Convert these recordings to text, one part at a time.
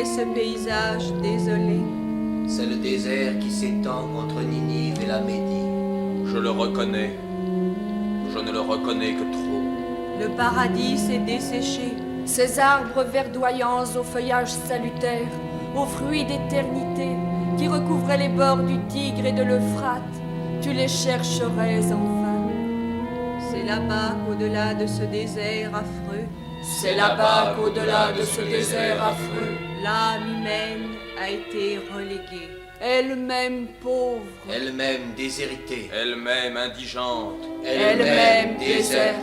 est ce paysage désolé? C'est le désert qui s'étend entre Ninive et la Médie. Je le reconnais. Je ne le reconnais que trop. Le paradis s'est desséché. Ces arbres verdoyants au feuillage salutaire, aux fruits d'éternité, qui recouvraient les bords du Tigre et de l'Euphrate, tu les chercherais enfin. C'est là-bas qu'au-delà de ce désert affreux, c'est là-bas qu'au-delà de ce désert affreux, l'âme humaine a été reléguée. Elle-même pauvre, Elle-même déshéritée, Elle-même indigente, elle-même déserte.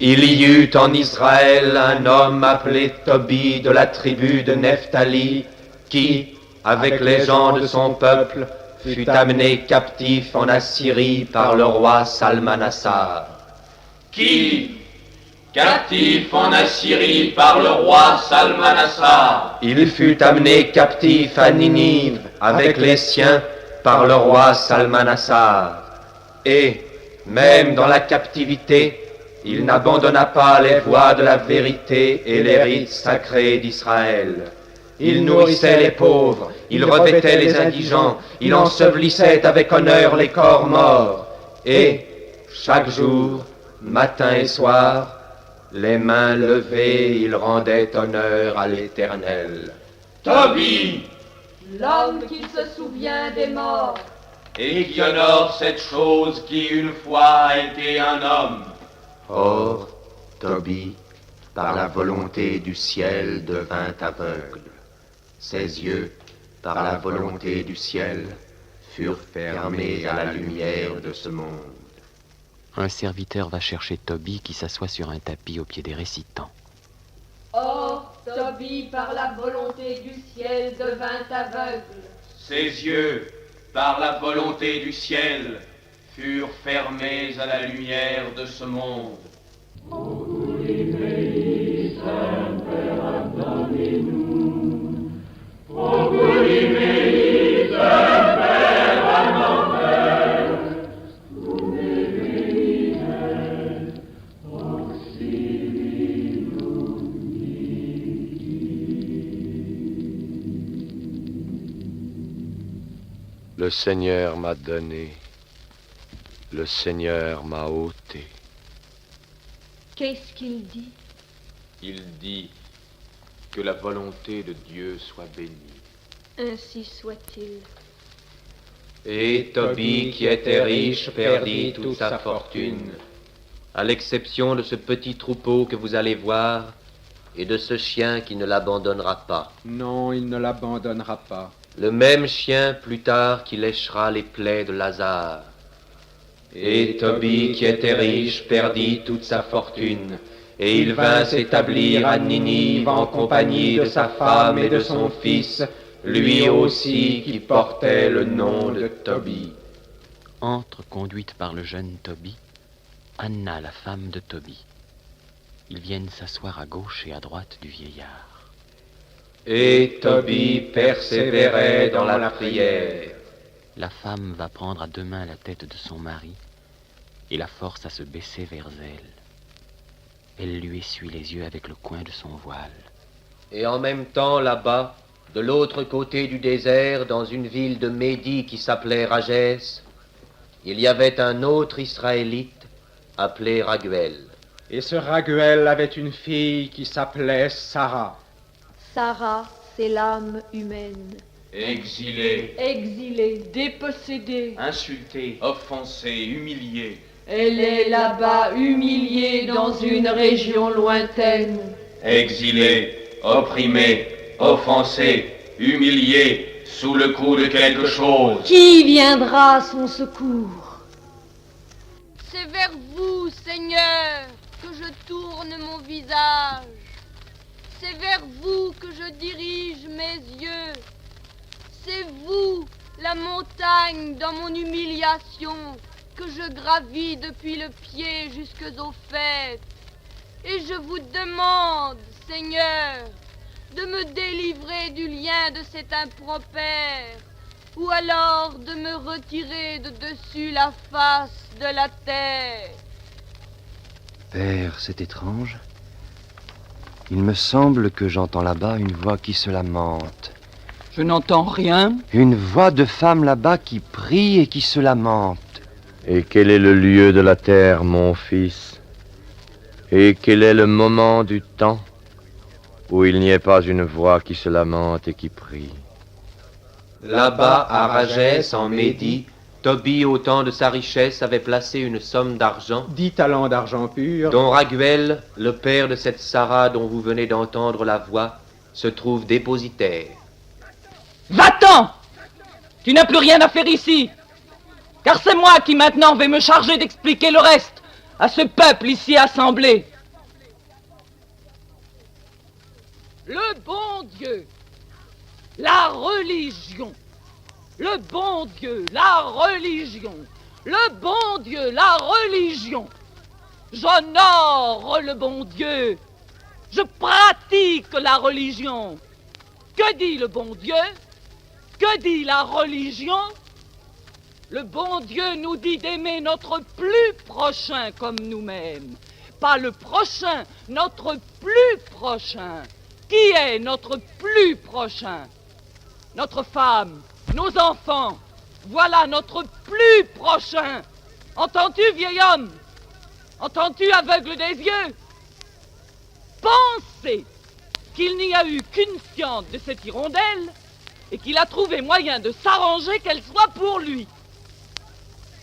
Il y eut en Israël un homme appelé Tobie de la tribu de Nephtali, qui, avec les gens de son peuple, fut amené captif en Assyrie par le roi Salmanassar. Qui, captif en Assyrie par le roi Salmanassar, Il fut amené captif à Ninive avec les siens par le roi Salmanassar. Et, même dans la captivité, il n'abandonna pas les voies de la vérité et les rites sacrés d'Israël. Il nourrissait les pauvres, il revêtait les indigents, il ensevelissait avec honneur les corps morts. Et, chaque jour, matin et soir, les mains levées, il rendait honneur à l'Éternel. Tobie, L'homme qui se souvient des morts, et qui honore cette chose qui une fois a été un homme. Or, Tobie, par la volonté du ciel, devint aveugle. Ses yeux, par la volonté du ciel, furent fermés à la lumière de ce monde. Un serviteur va chercher Tobie qui s'assoit sur un tapis au pied des récitants. Or, Tobie, par la volonté du ciel, devint aveugle. Ses yeux, par la volonté du ciel, furent fermés à la lumière de ce monde. Le Seigneur m'a donné, le Seigneur m'a ôté. Qu'est-ce qu'il dit? Il dit que la volonté de Dieu soit bénie. Ainsi soit-il. Et Tobie, qui était riche, perdit toute sa fortune, à l'exception de ce petit troupeau que vous allez voir, et de ce chien qui ne l'abandonnera pas. Non, il ne l'abandonnera pas. Le même chien, plus tard, qui léchera les plaies de Lazare. Et Tobie, qui était riche, perdit toute sa fortune, et il vint s'établir à Ninive en compagnie de sa femme et de son fils, lui aussi qui portait le nom de Tobie. Entre, conduite par le jeune Tobie, Anna, la femme de Tobie. Ils viennent s'asseoir à gauche et à droite du vieillard. Et Tobie persévérait dans la prière. La femme va prendre à deux mains la tête de son mari et la force à se baisser vers elle. Elle lui essuie les yeux avec le coin de son voile. Et en même temps, là-bas, De l'autre côté du désert, dans une ville de Médie qui s'appelait Ragès, il y avait un autre Israélite appelé Raguel. Et ce Raguel avait une fille qui s'appelait Sarah. Sarah, c'est l'âme humaine. Exilé, Exilée, dépossédée, insulté, offensé, humilié. elle est là-bas humiliée dans une région lointaine. Exilé, opprimé, offensé, humilié, sous le coup de quelque chose. Qui viendra à son secours? C'est vers vous, Seigneur, que je tourne mon visage. C'est vers vous que je dirige mes yeux. C'est vous, la montagne, dans mon humiliation, que je gravis depuis le pied jusqu'aux fêtes. Et je vous demande, Seigneur, de me délivrer du lien de cet impropère, ou alors de me retirer de dessus la face de la terre. Père, c'est étrange. Il me semble que j'entends là-bas une voix qui se lamente. Je n'entends rien. Une voix de femme là-bas qui prie et qui se lamente. Et quel est le lieu de la terre, mon fils? Et quel est le moment du temps où il n'y ait pas une voix qui se lamente et qui prie? Là-bas, à Ragès, en Médie, Tobie, au temps de sa richesse, avait placé une somme d'argent, 10 talents d'argent pur, dont Raguel, le père de cette Sarah dont vous venez d'entendre la voix, se trouve dépositaire. Va-t'en! Tu n'as plus rien à faire ici, car c'est moi qui maintenant vais me charger d'expliquer le reste à ce peuple ici assemblé. Le bon Dieu, la religion, le bon Dieu, la religion, le bon Dieu, la religion. J'honore le bon Dieu, je pratique la religion. Que dit le bon Dieu? Que dit la religion? Le bon Dieu nous dit d'aimer notre plus prochain comme nous-mêmes. Pas le prochain, notre plus prochain. Qui est notre plus prochain? Notre femme, nos enfants. Voilà notre plus prochain. Entends-tu, vieil homme? Entends-tu, aveugle des yeux? Pensez qu'il n'y a eu qu'une fiente de cette hirondelle et qu'il a trouvé moyen de s'arranger qu'elle soit pour lui.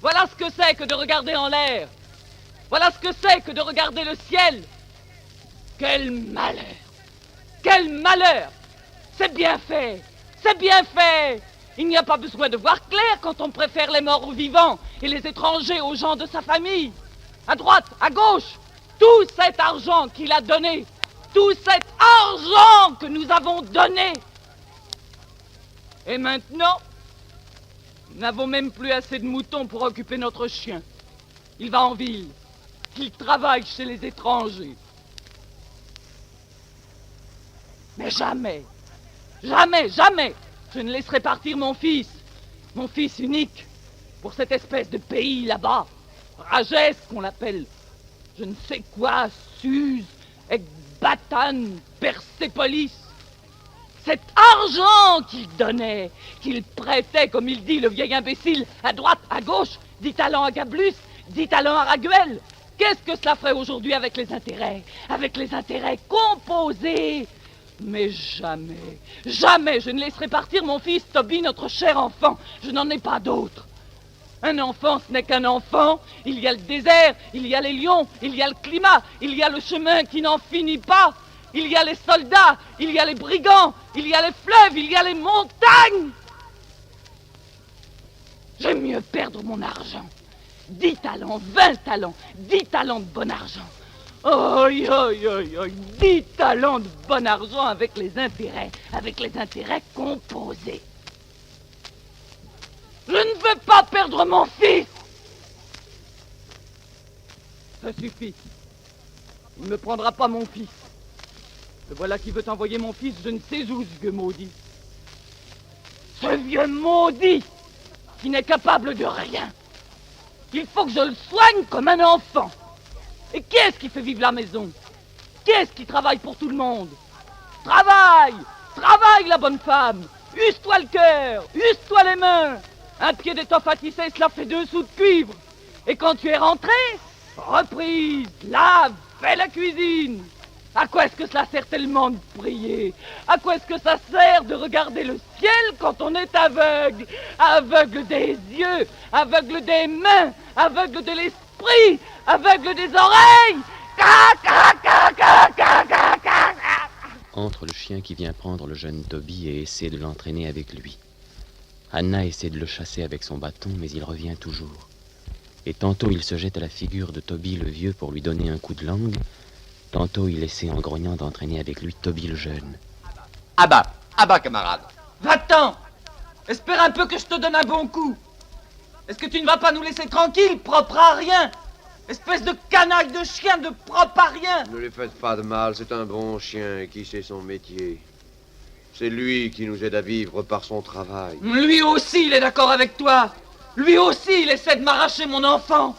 Voilà ce que c'est que de regarder en l'air. Voilà ce que c'est que de regarder le ciel. Quel malheur! Quel malheur! C'est bien fait! C'est bien fait! Il n'y a pas besoin de voir clair quand on préfère les morts aux vivants et les étrangers aux gens de sa famille. À droite, à gauche, tout cet argent qu'il a donné, tout cet argent que nous avons donné. Et maintenant, nous n'avons même plus assez de moutons pour occuper notre chien. Il va en ville. Il travaille chez les étrangers. Mais jamais, jamais, jamais, je ne laisserai partir mon fils unique, pour cette espèce de pays là-bas. Ragès, qu'on l'appelle, je ne sais quoi, Suse, Ecbatan, Persépolis. Cet argent qu'il donnait, qu'il prêtait, comme il dit, le vieil imbécile, à droite, à gauche, 10 talents à Gablus, 10 talents à Raguel. Qu'est-ce que cela ferait aujourd'hui avec les intérêts composés? Mais jamais, jamais je ne laisserai partir mon fils Tobie, notre cher enfant. Je n'en ai pas d'autre. Un enfant, ce n'est qu'un enfant. Il y a le désert, il y a les lions, il y a le climat, il y a le chemin qui n'en finit pas. Il y a les soldats, il y a les brigands, il y a les fleuves, il y a les montagnes. J'aime mieux perdre mon argent. 10 talents, 20 talents, 10 talents de bon argent. Aïe, aïe, aïe, aïe, 10 talents de bon argent avec les intérêts composés. Je ne veux pas perdre mon fils. Ça suffit. Il ne me prendra pas mon fils. Le voilà qui veut envoyer mon fils, je ne sais où, ce vieux maudit. Ce vieux maudit qui n'est capable de rien. Il faut que je le soigne comme un enfant. Et qui est-ce qui fait vivre la maison? Qui est-ce qui travaille pour tout le monde? Travaille! Travaille, la bonne femme. Use-toi le cœur, use-toi les mains. Un pied d'étoffe à tisser, cela fait 2 sous de cuivre. Et quand tu es rentré, reprise, lave, fais la cuisine. À quoi est-ce que cela sert tellement de prier? À quoi est-ce que ça sert de regarder le ciel quand on est aveugle? Aveugle des yeux, aveugle des mains, aveugle de l'esprit, aveugle des oreilles. Entre le chien qui vient prendre le jeune Toby et essaie de l'entraîner avec lui. Anna essaie de le chasser avec son bâton, mais il revient toujours. Et tantôt il se jette à la figure de Toby le vieux pour lui donner un coup de langue, tantôt il essaie en grognant d'entraîner avec lui Toby le jeune. À bas, camarade. Va-t'en! Espère un peu que je te donne un bon coup. Est-ce que tu ne vas pas nous laisser tranquilles, propre à rien? Espèce de canaille de chien, de propre à rien! Ne lui faites pas de mal, c'est un bon chien qui sait son métier. C'est lui qui nous aide à vivre par son travail. Lui aussi, il est d'accord avec toi. Lui aussi, il essaie de m'arracher mon enfant.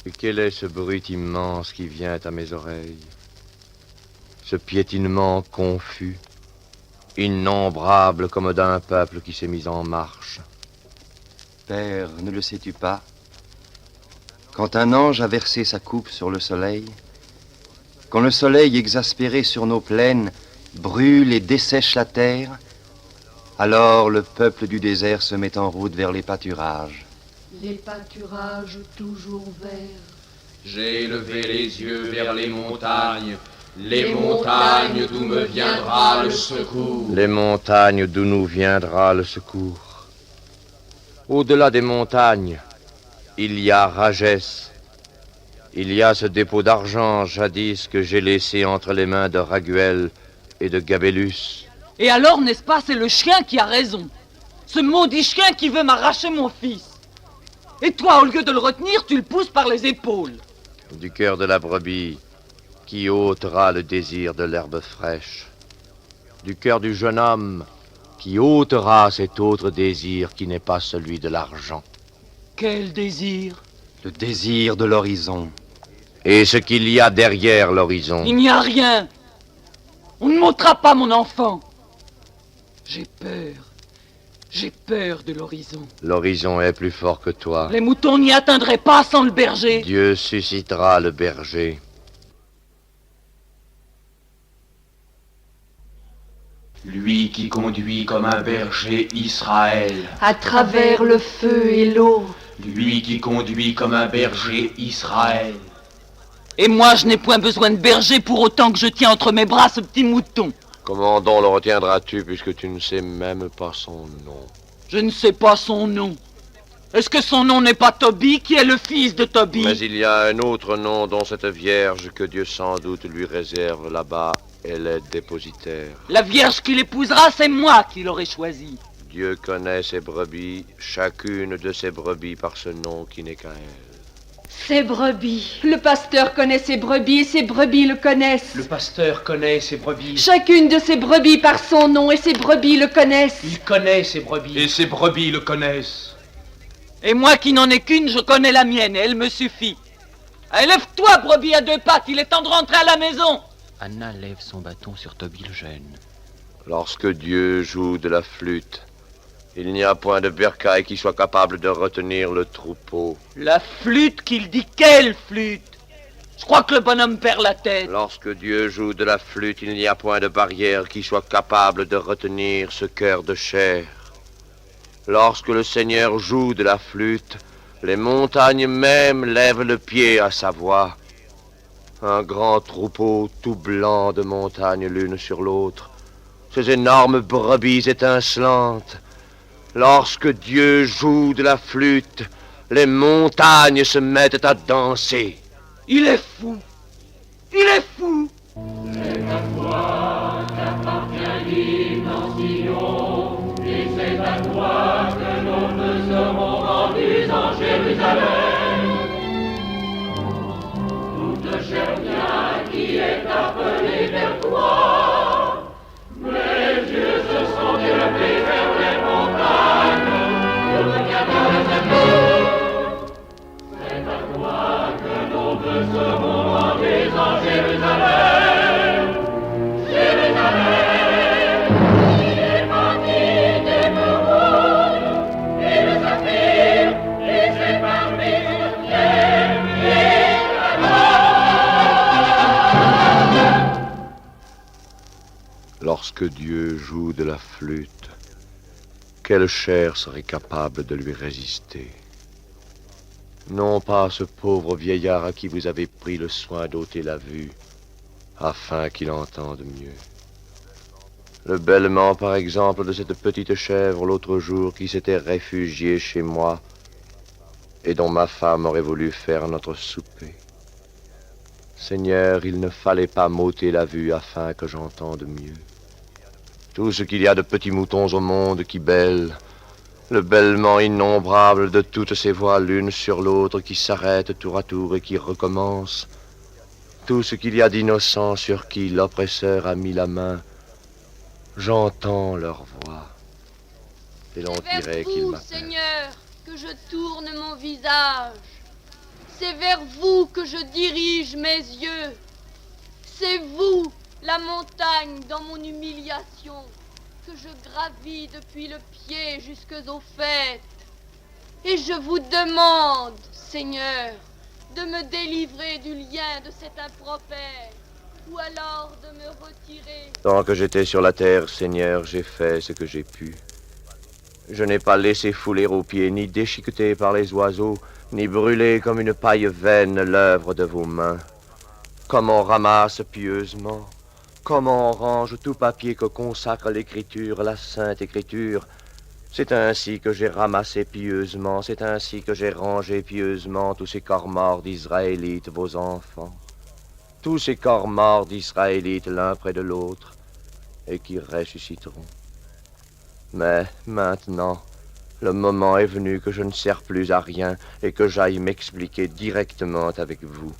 Et quel est ce bruit immense qui vient à mes oreilles? Ce piétinement confus, innombrable comme d'un peuple qui s'est mis en marche. Père, ne le sais-tu pas? Quand un ange a versé sa coupe sur le soleil, quand le soleil exaspéré sur nos plaines brûle et dessèche la terre, alors le peuple du désert se met en route vers les pâturages. Les pâturages toujours verts. J'ai levé les yeux vers les montagnes d'où me viendra le secours. Les montagnes d'où nous viendra le secours. Au-delà des montagnes, il y a Ragès. Il y a ce dépôt d'argent jadis que j'ai laissé entre les mains de Raguel et de Gabélus. Et alors, n'est-ce pas, c'est le chien qui a raison. Ce maudit chien qui veut m'arracher mon fils. Et toi, au lieu de le retenir, tu le pousses par les épaules. Du cœur de la brebis, qui ôtera le désir de l'herbe fraîche. Du cœur du jeune homme, qui ôtera cet autre désir qui n'est pas celui de l'argent. Quel désir? Le désir de l'horizon. Et ce qu'il y a derrière l'horizon. Il n'y a rien. On ne m'ôtera pas mon enfant. J'ai peur. J'ai peur de l'horizon. L'horizon est plus fort que toi. Les moutons n'y atteindraient pas sans le berger. Dieu suscitera le berger. Lui qui conduit comme un berger Israël. À travers le feu et l'eau. Lui qui conduit comme un berger Israël. Et moi, je n'ai point besoin de berger pour autant que je tiens entre mes bras ce petit mouton. Comment donc le retiendras-tu puisque tu ne sais même pas son nom? Je ne sais pas son nom. Est-ce que son nom n'est pas Toby, qui est le fils de Toby? Mais il y a un autre nom dont cette vierge que Dieu sans doute lui réserve là-bas, elle est dépositaire. La vierge qui l'épousera, c'est moi qui l'aurai choisie. Dieu connaît ses brebis, chacune de ses brebis par ce nom qui n'est qu'à elle. Ses brebis. Le pasteur connaît ses brebis et ses brebis le connaissent. Le pasteur connaît ses brebis. Chacune de ses brebis par son nom et ses brebis le connaissent. Il connaît ses brebis. Et ses brebis le connaissent. Et moi qui n'en ai qu'une, je connais la mienne et elle me suffit. Allez, lève-toi, brebis à 2 pattes, il est temps de rentrer à la maison. Anna lève son bâton sur Toby le jeune. Lorsque Dieu joue de la flûte, il n'y a point de bercail qui soit capable de retenir le troupeau. La flûte qu'il dit, quelle flûte? Je crois que le bonhomme perd la tête. Lorsque Dieu joue de la flûte, il n'y a point de barrière qui soit capable de retenir ce cœur de chair. Lorsque le Seigneur joue de la flûte, les montagnes même lèvent le pied à sa voix. Un grand troupeau tout blanc de montagnes l'une sur l'autre, ces énormes brebis étincelantes. Lorsque Dieu joue de la flûte, Les montagnes se mettent à danser. Il est fou. Il est fou. C'est à toi qu'appartient l'hymne en Sion, et c'est à toi que nos vœux seront rendus en Jérusalem. Toute chair bien qui est appelée vers toi, mes yeux se sont élevés vers les montagnes, pour regarder cette eau. C'est à toi que nos vœux seront rendus en Jérusalem. Jérusalem, il est parti des couronnes et le saphir, et c'est parmi le ciel et Lorsque Dieu joue de la flûte, quelle chair serait capable de lui résister? Non pas ce pauvre vieillard à qui vous avez pris le soin d'ôter la vue, afin qu'il entende mieux. Le bêlement, par exemple, de cette petite chèvre l'autre jour qui s'était réfugiée chez moi et dont ma femme aurait voulu faire notre souper. Seigneur, il ne fallait pas m'ôter la vue afin que j'entende mieux. Tout ce qu'il y a de petits moutons au monde qui bêlent, le bêlement innombrable de toutes ces voix l'une sur l'autre qui s'arrêtent tour à tour et qui recommencent, tout ce qu'il y a d'innocents sur qui l'oppresseur a mis la main, j'entends leur voix, et l'on dirait qu'ils m'appellent. C'est vers vous, Seigneur, que je tourne mon visage. C'est vers vous que je dirige mes yeux. C'est vous, la montagne, dans mon humiliation, que je gravis depuis le pied jusqu'aux fêtes. Et je vous demande, Seigneur, de me délivrer du lien de cet impropère, ou alors de me retirer. Tant que j'étais sur la terre, Seigneur, j'ai fait ce que j'ai pu. Je n'ai pas laissé fouler aux pieds, ni déchiqueter par les oiseaux, ni brûler comme une paille vaine l'œuvre de vos mains. Comme on ramasse pieusement, comme on range tout papier que consacre l'écriture, la sainte écriture, c'est ainsi que j'ai ramassé pieusement, c'est ainsi que j'ai rangé pieusement tous ces corps morts d'Israélites, vos enfants. Tous ces corps morts d'Israélites l'un près de l'autre, et qui ressusciteront. Mais maintenant, le moment est venu que je ne sers plus à rien et que j'aille m'expliquer directement avec vous.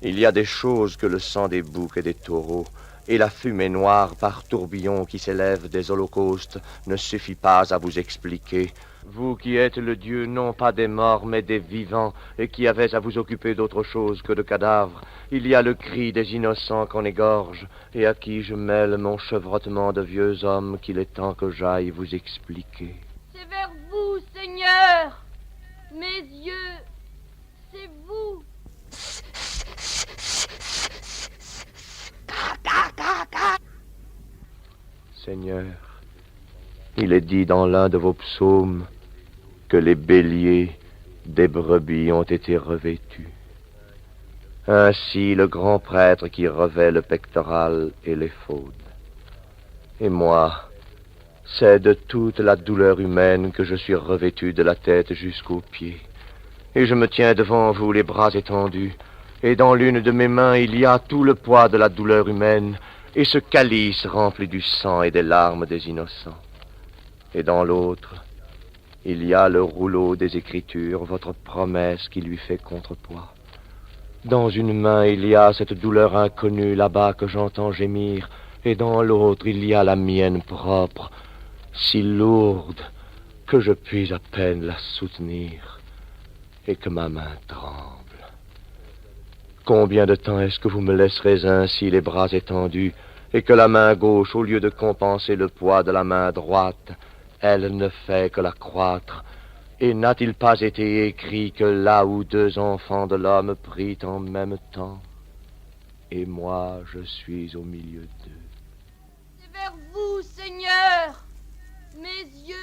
Il y a des choses que le sang des boucs et des taureaux et la fumée noire par tourbillon qui s'élève des holocaustes ne suffit pas à vous expliquer. Vous qui êtes le Dieu non pas des morts mais des vivants et qui avez à vous occuper d'autre chose que de cadavres, il y a le cri des innocents qu'on égorge et à qui je mêle mon chevrotement de vieux hommes qu'il est temps que j'aille vous expliquer. C'est vers vous, Seigneur, mes yeux, c'est vous. Seigneur, il est dit dans l'un de vos psaumes que les béliers des brebis ont été revêtus. Ainsi le grand prêtre qui revêt le pectoral et l'éphod. Et moi, c'est de toute la douleur humaine que je suis revêtu de la tête jusqu'aux pieds. Et je me tiens devant vous les bras étendus, et dans l'une de mes mains il y a tout le poids de la douleur humaine, et ce calice rempli du sang et des larmes des innocents. Et dans l'autre, il y a le rouleau des Écritures, votre promesse qui lui fait contrepoids. Dans une main, il y a cette douleur inconnue là-bas que j'entends gémir, et dans l'autre, il y a la mienne propre, si lourde que je puis à peine la soutenir, et que ma main tremble. Combien de temps est-ce que vous me laisserez ainsi les bras étendus, et que la main gauche, au lieu de compenser le poids de la main droite, elle ne fait que l'accroître? Et n'a-t-il pas été écrit que là où deux enfants de l'homme prient en même temps, et moi je suis au milieu d'eux? C'est vers vous, Seigneur, mes yeux.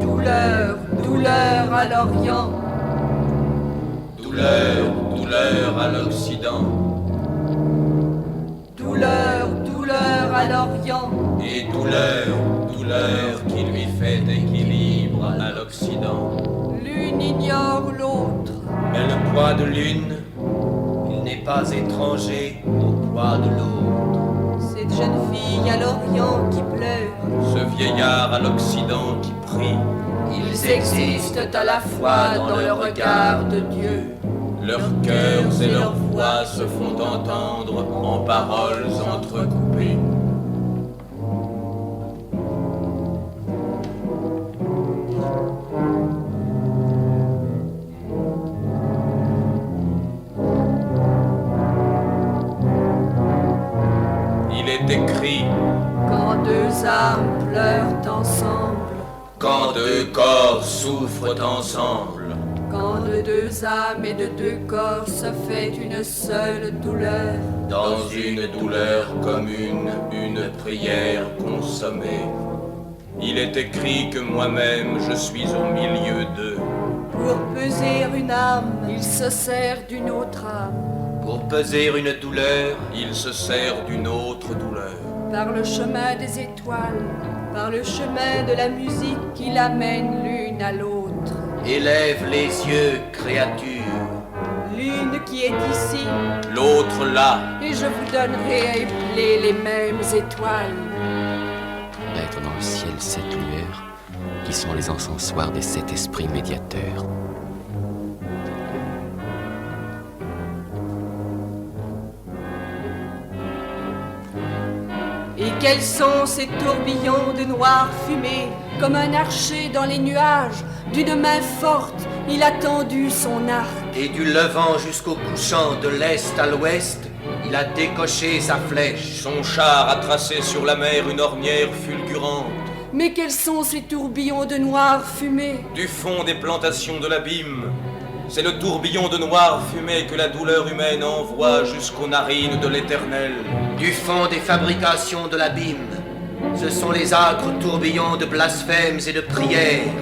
Douleur, douleur à l'Orient. Douleur, douleur à l'Occident. à l'Orient. Et douleur qui lui fait équilibre à l'Occident. L'une ignore l'autre. Mais le poids de l'une, il n'est pas étranger au poids de l'autre. Cette jeune fille à l'Orient qui pleure. Ce vieillard à l'Occident qui prie. Ils existent à la fois dans le regard de Dieu. Leurs cœurs et leurs voix se font entendre en paroles entrecoupées. Il est écrit: quand deux âmes pleurent ensemble, quand deux corps souffrent ensemble, quand de deux âmes et de deux corps se fait une seule douleur, dans une douleur commune, une prière consommée. Il est écrit que moi-même je suis au milieu d'eux. Pour peser une âme, il se sert d'une autre âme. Pour peser une douleur, il se sert d'une autre douleur. Par le chemin des étoiles, par le chemin de la musique qui l'amène l'une à l'autre. Élève les yeux, créature. L'une qui est ici, l'autre là. Et je vous donnerai à épeler les mêmes étoiles. Mettre dans le ciel 7 lueurs, qui sont les encensoirs des 7 esprits médiateurs. Et quels sont ces tourbillons de noire fumée, comme un archer dans les nuages? D'une main forte, il a tendu son arc. Et du levant jusqu'au couchant, de l'est à l'ouest, il a décoché sa flèche. Son char a tracé sur la mer une ornière fulgurante. Mais quels sont ces tourbillons de noire fumée? Du fond des plantations de l'abîme, c'est le tourbillon de noire fumée que la douleur humaine envoie jusqu'aux narines de l'Éternel. Du fond des fabrications de l'abîme, ce sont les âcres tourbillons de blasphèmes et de prières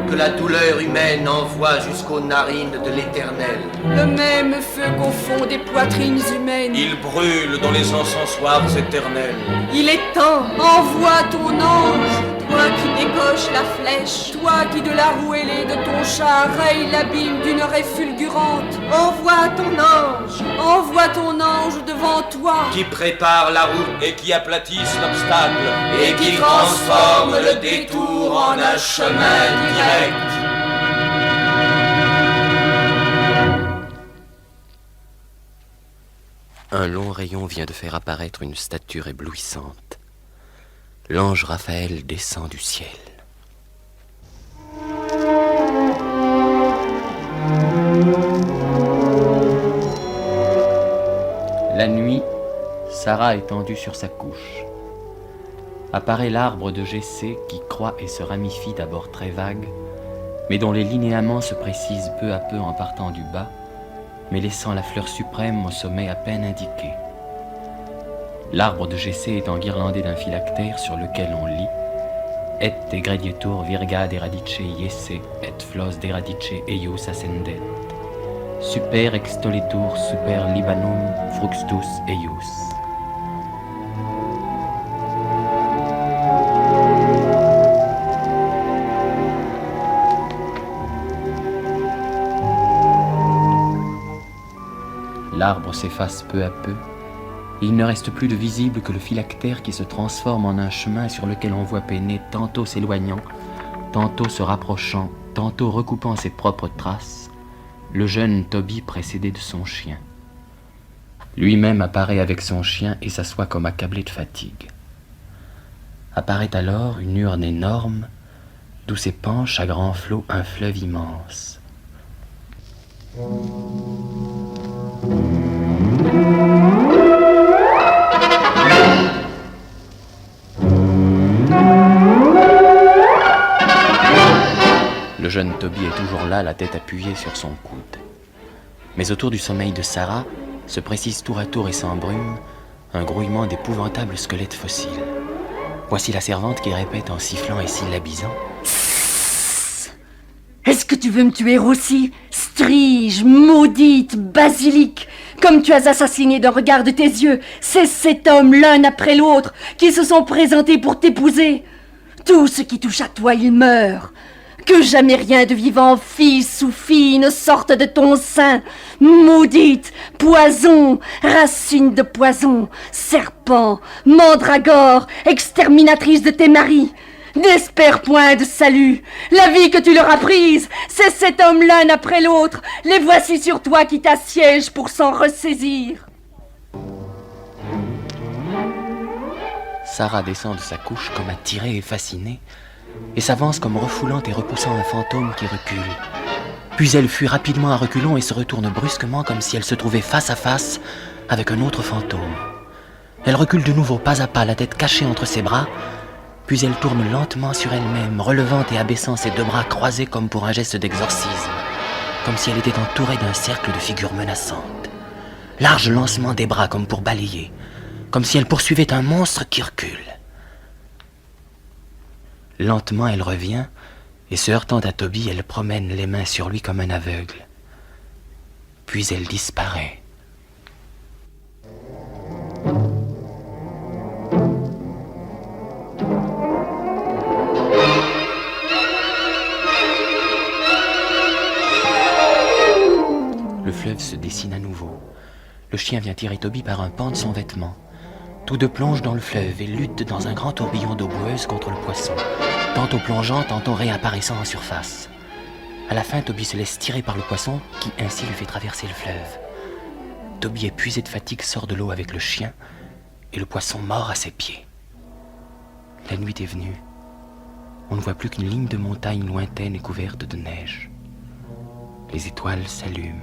que la douleur humaine envoie jusqu'aux narines de l'Éternel. Le même feu qu'au fond des poitrines humaines. Il brûle dans les encensoirs éternels. Il est temps, envoie ton ange, toi qui décoches la flèche, toi qui de la roue ailée de ton char raye l'abîme d'une raie fulgurante. Envoie ton ange devant toi, qui prépare la route et qui aplatisse l'obstacle et qui transforme le détour en un chemin direct. Un long rayon vient de faire apparaître une stature éblouissante. L'ange Raphaël descend du ciel. La nuit, Sarah est tendue sur sa couche. Apparaît l'arbre de Jessé qui croît et se ramifie d'abord très vague, mais dont les linéaments se précisent peu à peu en partant du bas, mais laissant la fleur suprême au sommet à peine indiqué. L'arbre de Jessé est enguirlandé d'un phylactère sur lequel on lit Et degradietur virga deradice iesse et flos deradice eius ascendet. Super extolitur super Libanum fructus eius. L'arbre s'efface peu à peu. Il ne reste plus de visible que le phylactère qui se transforme en un chemin sur lequel on voit peiner, tantôt s'éloignant, tantôt se rapprochant, tantôt recoupant ses propres traces, le jeune Tobie précédé de son chien. Lui-même apparaît avec son chien et s'assoit comme accablé de fatigue. Apparaît alors une urne énorme, d'où s'épanche à grands flots un fleuve immense. Le jeune Tobie est toujours là, la tête appuyée sur son coude. Mais autour du sommeil de Sarah se précise tour à tour et sans brume un grouillement d'épouvantables squelettes fossiles. Voici la servante qui répète en sifflant et syllabisant. Est-ce que tu veux me tuer aussi? Strige, maudite, basilic, comme tu as assassiné d'un regard de tes yeux ces 7 hommes l'un après l'autre qui se sont présentés pour t'épouser. Tout ce qui touche à toi, il meurt. Que jamais rien de vivant, fils ou fille, ne sorte de ton sein. Maudite, poison, racine de poison, serpent, mandragore, exterminatrice de tes maris. N'espère point de salut. La vie que tu leur as prise, c'est 7 hommes l'un après l'autre. Les voici sur toi qui t'assiègent pour s'en ressaisir. Sarah descend de sa couche comme attirée et fascinée, et s'avance comme refoulant et repoussant un fantôme qui recule. Puis elle fuit rapidement à reculons et se retourne brusquement comme si elle se trouvait face à face avec un autre fantôme. Elle recule de nouveau pas à pas, la tête cachée entre ses bras, puis elle tourne lentement sur elle-même, relevant et abaissant ses 2 bras croisés comme pour un geste d'exorcisme, comme si elle était entourée d'un cercle de figures menaçantes. Large lancement des bras comme pour balayer, comme si elle poursuivait un monstre qui recule. Lentement, elle revient, et se heurtant à Toby, elle promène les mains sur lui comme un aveugle. Puis elle disparaît. Le fleuve se dessine à nouveau. Le chien vient tirer Toby par un pan de son vêtement. Tous deux plongent dans le fleuve et luttent dans un grand tourbillon d'eau boueuse contre le poisson, tantôt plongeant, tantôt réapparaissant en surface. À la fin, Toby se laisse tirer par le poisson, qui ainsi lui fait traverser le fleuve. Toby, épuisé de fatigue, sort de l'eau avec le chien, et le poisson mord à ses pieds. La nuit est venue. On ne voit plus qu'une ligne de montagne lointaine et couverte de neige. Les étoiles s'allument.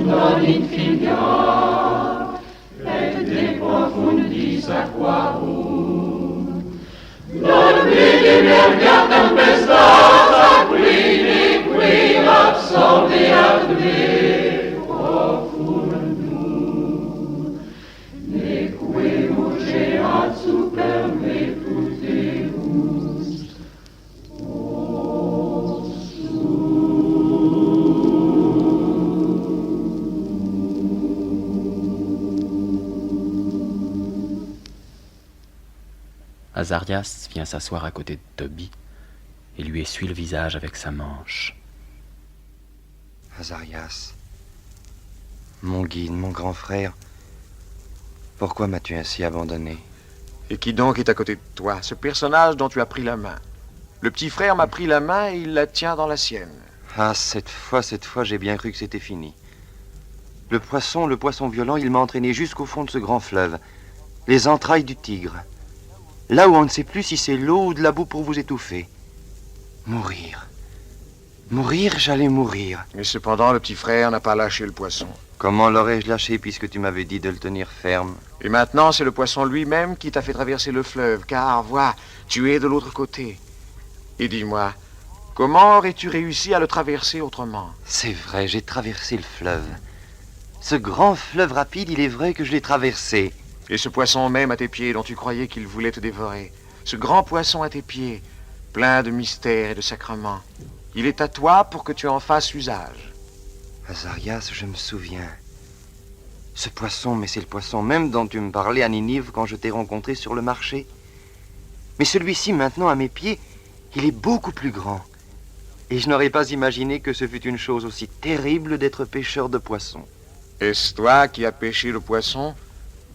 Non infinia, et de profundis aquarum. Non vidi merga tempestas, aquini qui absorbeat me profundum, neque urgeat super me puteus. Azarias vient s'asseoir à côté de Toby et lui essuie le visage avec sa manche. Azarias, mon guide, mon grand frère, pourquoi m'as-tu ainsi abandonné? Et qui donc est à côté de toi? Ce personnage dont tu as pris la main. Le petit frère m'a pris la main et il la tient dans la sienne. Ah, cette fois, j'ai bien cru que c'était fini. Le poisson violent, il m'a entraîné jusqu'au fond de ce grand fleuve, les entrailles du Tigre. Là où on ne sait plus si c'est l'eau ou de la boue pour vous étouffer. Mourir. Mourir, j'allais mourir. Mais cependant, le petit frère n'a pas lâché le poisson. Comment l'aurais-je lâché puisque tu m'avais dit de le tenir ferme? Et maintenant, c'est le poisson lui-même qui t'a fait traverser le fleuve, car, vois, tu es de l'autre côté. Et dis-moi, comment aurais-tu réussi à le traverser autrement? C'est vrai, j'ai traversé le fleuve. Ce grand fleuve rapide, il est vrai que je l'ai traversé. Et ce poisson même à tes pieds dont tu croyais qu'il voulait te dévorer. Ce grand poisson à tes pieds, plein de mystères et de sacrements. Il est à toi pour que tu en fasses usage. Azarias, je me souviens. Ce poisson, mais c'est le poisson même dont tu me parlais à Ninive quand je t'ai rencontré sur le marché. Mais celui-ci, maintenant, à mes pieds, il est beaucoup plus grand. Et je n'aurais pas imaginé que ce fût une chose aussi terrible d'être pêcheur de poissons. Est-ce toi qui as pêché le poisson?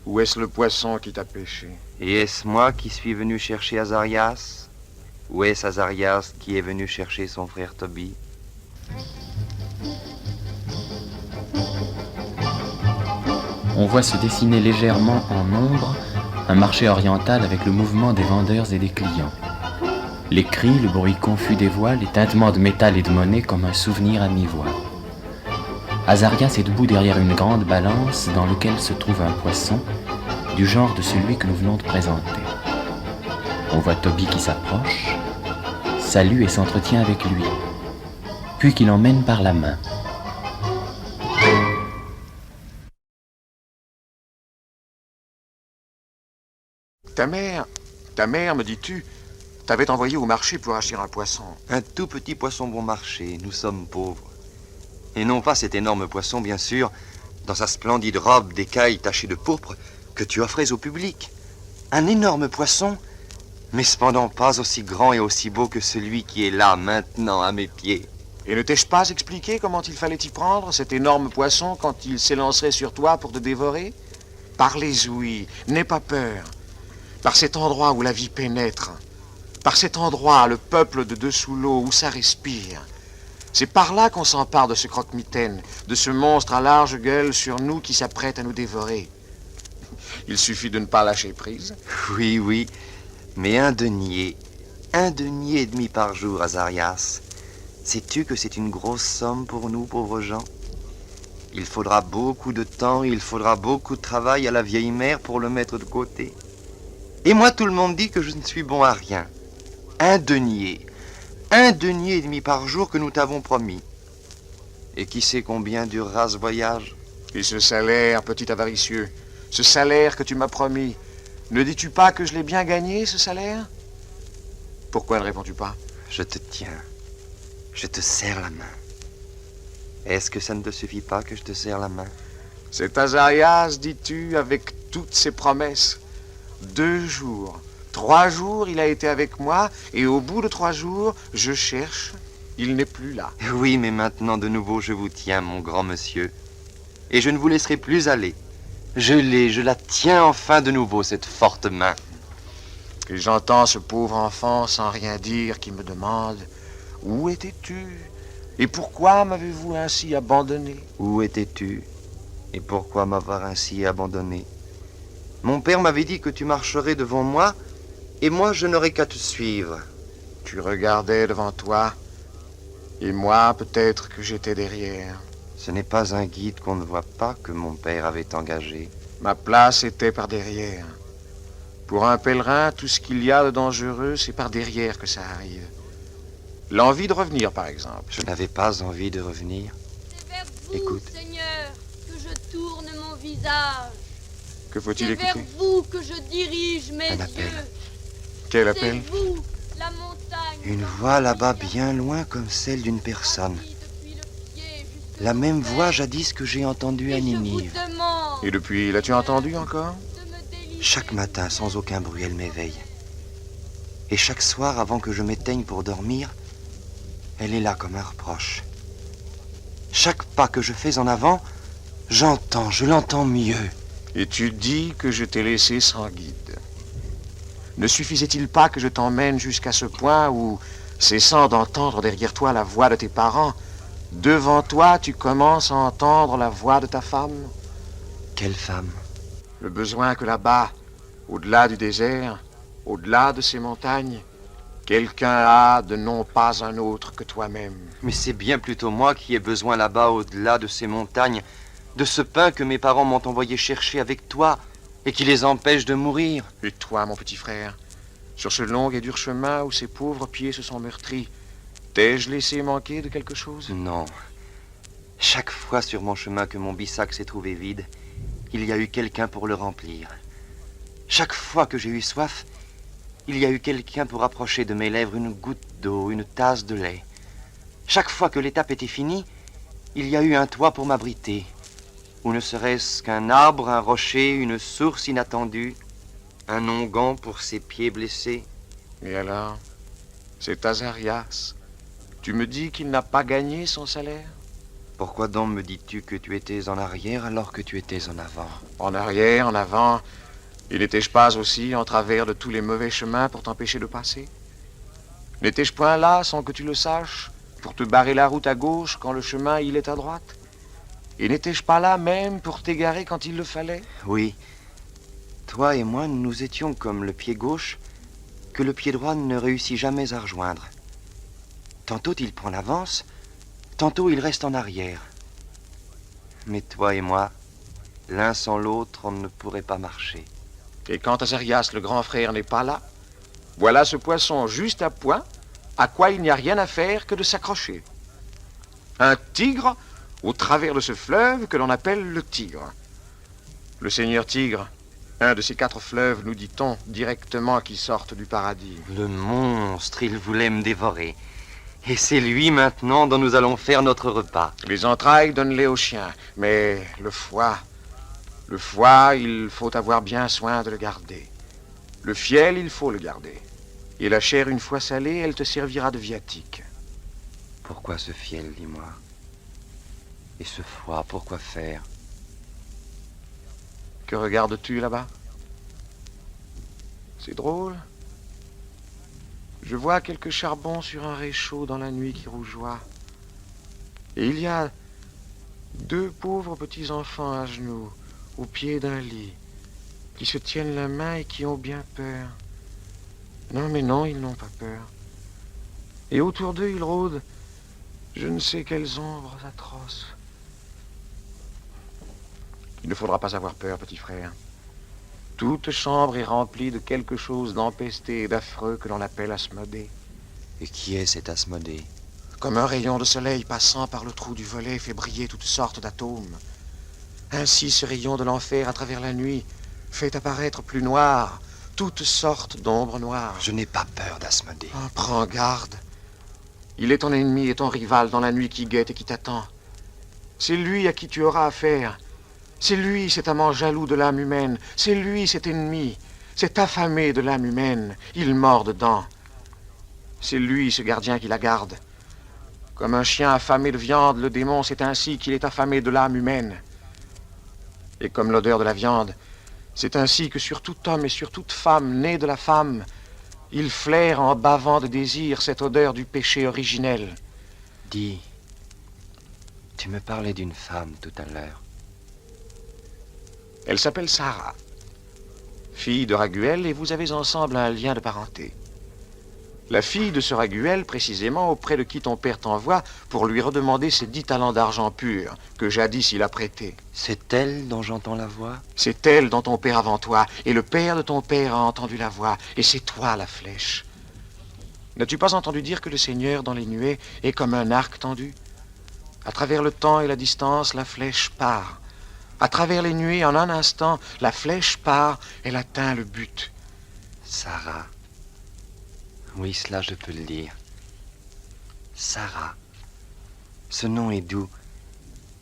Ou est-ce le poisson qui t'a pêché? Et est-ce moi qui suis venu chercher Azarias? Ou est-ce Azarias qui est venu chercher son frère Toby? On voit se dessiner légèrement en ombre un marché oriental avec le mouvement des vendeurs et des clients. Les cris, le bruit confus des voix, les tintements de métal et de monnaie comme un souvenir à mi-voix. Azarias est debout derrière une grande balance dans laquelle se trouve un poisson du genre de celui que nous venons de présenter. On voit Toby qui s'approche, salue et s'entretient avec lui, puis qu'il emmène par la main. Ta mère, me dis-tu, t'avait envoyé au marché pour acheter un poisson. Un tout petit poisson bon marché, nous sommes pauvres. Et non pas cet énorme poisson, bien sûr, dans sa splendide robe d'écaille tachée de pourpre que tu offrais au public. Un énorme poisson, mais cependant pas aussi grand et aussi beau que celui qui est là, maintenant, à mes pieds. Et ne t'ai-je pas expliqué comment il fallait y prendre, cet énorme poisson, quand il s'élancerait sur toi pour te dévorer? Par les ouïes, n'aie pas peur. Par cet endroit où la vie pénètre. Par cet endroit, le peuple de dessous l'eau, où ça respire. C'est par là qu'on s'empare de ce croque-mitaine, de ce monstre à large gueule sur nous qui s'apprête à nous dévorer. Il suffit de ne pas lâcher prise. Oui, oui, mais un denier et demi par jour, Azarias. Sais-tu que c'est une grosse somme pour nous, pauvres gens? Il faudra beaucoup de temps, il faudra beaucoup de travail à la vieille mère pour le mettre de côté. Et moi, tout le monde dit que je ne suis bon à rien. Un denier et demi par jour que nous t'avons promis. Et qui sait combien durera ce voyage? Et ce salaire, petit avaricieux, ce salaire que tu m'as promis, ne dis-tu pas que je l'ai bien gagné, ce salaire? Pourquoi ne réponds-tu pas? Je te tiens. Je te serre la main. Est-ce que ça ne te suffit pas que je te serre la main? C'est Azarias, dis-tu, avec toutes ses promesses. 2 jours, 3 jours, il a été avec moi, et au bout de 3 jours, je cherche, il n'est plus là. Oui, mais maintenant, de nouveau, je vous tiens, mon grand monsieur. Et je ne vous laisserai plus aller. Je la tiens enfin de nouveau, cette forte main. Et j'entends ce pauvre enfant, sans rien dire, qui me demande... Où étais-tu? Et pourquoi m'avez-vous ainsi abandonné? Où étais-tu? Et pourquoi m'avoir ainsi abandonné? Mon père m'avait dit que tu marcherais devant moi, et moi je n'aurais qu'à te suivre. Tu regardais devant toi, et moi peut-être que j'étais derrière. Ce n'est pas un guide qu'on ne voit pas que mon père avait engagé. Ma place était par derrière. Pour un pèlerin, tout ce qu'il y a de dangereux, c'est par derrière que ça arrive. L'envie de revenir, par exemple. Je n'avais pas envie de revenir. C'est vers vous, Écoute. Seigneur, que je tourne mon visage. Que faut-il C'est écouter? vers vous que je dirige mes Un appel. yeux. Quel appel? C'est vous, la montagne. Une voix là-bas bien loin comme celle d'une personne. La même voix jadis que j'ai entendue à Ninive. Et depuis, l'as-tu entendu encore? Chaque matin, sans aucun bruit, elle m'éveille. Et chaque soir, avant que je m'éteigne pour dormir, elle est là comme un reproche. Chaque pas que je fais en avant, je l'entends mieux. Et tu dis que je t'ai laissé sans guide. Ne suffisait-il pas que je t'emmène jusqu'à ce point où, cessant d'entendre derrière toi la voix de tes parents, devant toi tu commences à entendre la voix de ta femme? Quelle femme? Le besoin que là-bas, au-delà du désert, au-delà de ces montagnes, quelqu'un a de non pas un autre que toi-même. Mais c'est bien plutôt moi qui ai besoin là-bas, au-delà de ces montagnes, de ce pain que mes parents m'ont envoyé chercher avec toi et qui les empêche de mourir. Et toi, mon petit frère, sur ce long et dur chemin où ces pauvres pieds se sont meurtris, t'ai-je laissé manquer de quelque chose? Non. Chaque fois sur mon chemin que mon bissac s'est trouvé vide, il y a eu quelqu'un pour le remplir. Chaque fois que j'ai eu soif, il y a eu quelqu'un pour approcher de mes lèvres une goutte d'eau, une tasse de lait. Chaque fois que l'étape était finie, il y a eu un toit pour m'abriter. Ou ne serait-ce qu'un arbre, un rocher, une source inattendue, un onguent pour ses pieds blessés. Et alors, c'est Azarias. Tu me dis qu'il n'a pas gagné son salaire? Pourquoi donc me dis-tu que tu étais en arrière alors que tu étais en avant? En arrière, en avant. Et n'étais-je pas aussi en travers de tous les mauvais chemins pour t'empêcher de passer? N'étais-je point là, sans que tu le saches, pour te barrer la route à gauche quand le chemin il est à droite? Et n'étais-je pas là même pour t'égarer quand il le fallait? Oui. Toi et moi, nous étions comme le pied gauche que le pied droit ne réussit jamais à rejoindre. Tantôt il prend l'avance, tantôt il reste en arrière. Mais toi et moi, l'un sans l'autre, on ne pourrait pas marcher. Et quand Azarias, le grand frère, n'est pas là, voilà ce poisson juste à point, à quoi il n'y a rien à faire que de s'accrocher. Un tigre au travers de ce fleuve que l'on appelle le Tigre. Le seigneur Tigre, Un de ces 4 fleuves, nous dit-on, directement qui sortent du paradis. Le monstre, il voulait me dévorer. Et c'est lui maintenant dont nous allons faire notre repas. Les entrailles, donne-les aux chiens. Mais le foie, il faut avoir bien soin de le garder. Le fiel, il faut le garder. Et la chair, une fois salée, elle te servira de viatique. Pourquoi ce fiel, dis-moi? Et ce foie, pourquoi faire? Que regardes-tu là-bas? C'est drôle. Je vois quelques charbons sur un réchaud dans la nuit qui rougeoie. Et il y a 2 pauvres petits enfants à genoux, au pied d'un lit, qui se tiennent la main et qui ont bien peur. Non, mais non, ils n'ont pas peur. Et autour d'eux, il rôde je ne sais quelles ombres atroces. Il ne faudra pas avoir peur, petit frère. Toute chambre est remplie de quelque chose d'empesté et d'affreux que l'on appelle Asmodée. Et qui est cet Asmodée? Comme un rayon de soleil passant par le trou du volet fait briller toutes sortes d'atomes. Ainsi, ce rayon de l'enfer à travers la nuit fait apparaître plus noir toutes sortes d'ombres noires. Je n'ai pas peur d'Asmodée. Oh, prends garde. Il est ton ennemi et ton rival dans la nuit qui guette et qui t'attend. C'est lui à qui tu auras affaire. C'est lui, cet amant jaloux de l'âme humaine. C'est lui, cet ennemi, cet affamé de l'âme humaine. Il mord dedans. C'est lui, ce gardien qui la garde. Comme un chien affamé de viande, le démon, c'est ainsi qu'il est affamé de l'âme humaine. Et comme l'odeur de la viande, c'est ainsi que sur tout homme et sur toute femme née de la femme, il flaire en bavant de désir cette odeur du péché originel. Dis, tu me parlais d'une femme tout à l'heure. Elle s'appelle Sarah, fille de Raguel, et vous avez ensemble un lien de parenté. La fille de ce Raguel, précisément, auprès de qui ton père t'envoie pour lui redemander ses 10 talents d'argent pur que jadis il a prêtés. C'est elle dont j'entends la voix? C'est elle dont ton père avant toi, et le père de ton père a entendu la voix, et c'est toi la flèche. N'as-tu pas entendu dire que le Seigneur, dans les nuées, est comme un arc tendu? À travers le temps et la distance, la flèche part. À travers les nuées, en un instant, la flèche part, elle atteint le but. Sarah. Oui, cela je peux le dire. Sarah. Ce nom est doux.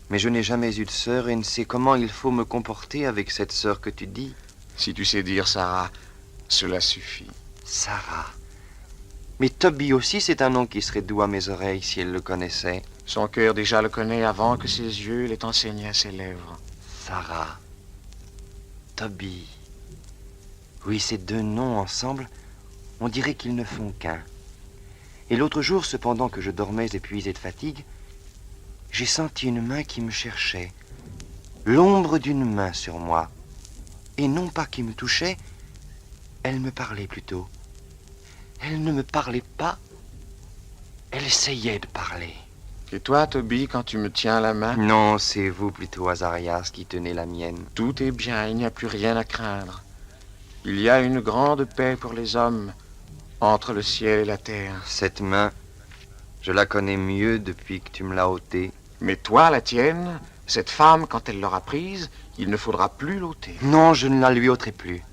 Mais je n'ai jamais eu de sœur et ne sais comment il faut me comporter avec cette sœur que tu dis. Si tu sais dire Sarah, cela suffit. Sarah. Mais Toby aussi, c'est un nom qui serait doux à mes oreilles si elle le connaissait. Son cœur déjà le connaît avant que ses yeux l'aient enseigné à ses lèvres. Sarah. Toby. Oui, ces 2 noms ensemble, on dirait qu'ils ne font qu'un. Et l'autre jour, cependant que je dormais épuisé de fatigue, j'ai senti une main qui me cherchait, l'ombre d'une main sur moi. Et non pas qui me touchait, elle me parlait plutôt. Elle ne me parlait pas, elle essayait de parler. Et toi, Toby, quand tu me tiens la main? Non, c'est vous plutôt, Azarias, qui tenez la mienne. Tout est bien, il n'y a plus rien à craindre. Il y a une grande paix pour les hommes entre le ciel et la terre. Cette main, je la connais mieux depuis que tu me l'as ôtée. Mais toi, la tienne, cette femme, quand elle l'aura prise, il ne faudra plus l'ôter. Non, je ne la lui ôterai plus.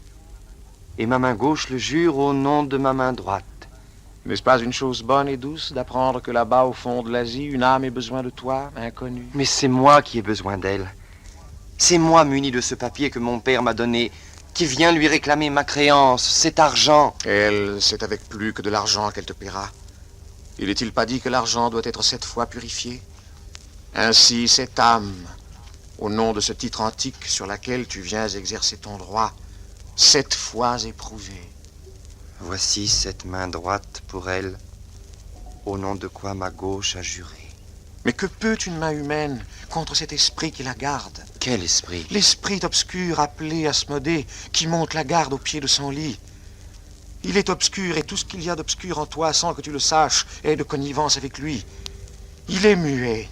Et ma main gauche le jure au nom de ma main droite. N'est-ce pas une chose bonne et douce d'apprendre que là-bas, au fond de l'Asie, une âme ait besoin de toi, inconnu? Mais c'est moi qui ai besoin d'elle. C'est moi, muni de ce papier que mon père m'a donné, qui vient lui réclamer ma créance, cet argent. Elle, c'est avec plus que de l'argent qu'elle te paiera. Il n'est-il pas dit que l'argent doit être 7 fois purifié? Ainsi, cette âme, au nom de ce titre antique sur laquelle tu viens exercer ton droit, 7 fois éprouvée. Voici cette main droite pour elle, au nom de quoi ma gauche a juré. Mais que peut une main humaine contre cet esprit qui la garde? Quel esprit? L'esprit obscur appelé Asmodée, qui monte la garde au pied de son lit. Il est obscur, et tout ce qu'il y a d'obscur en toi, sans que tu le saches, est de connivence avec lui. Il est muet,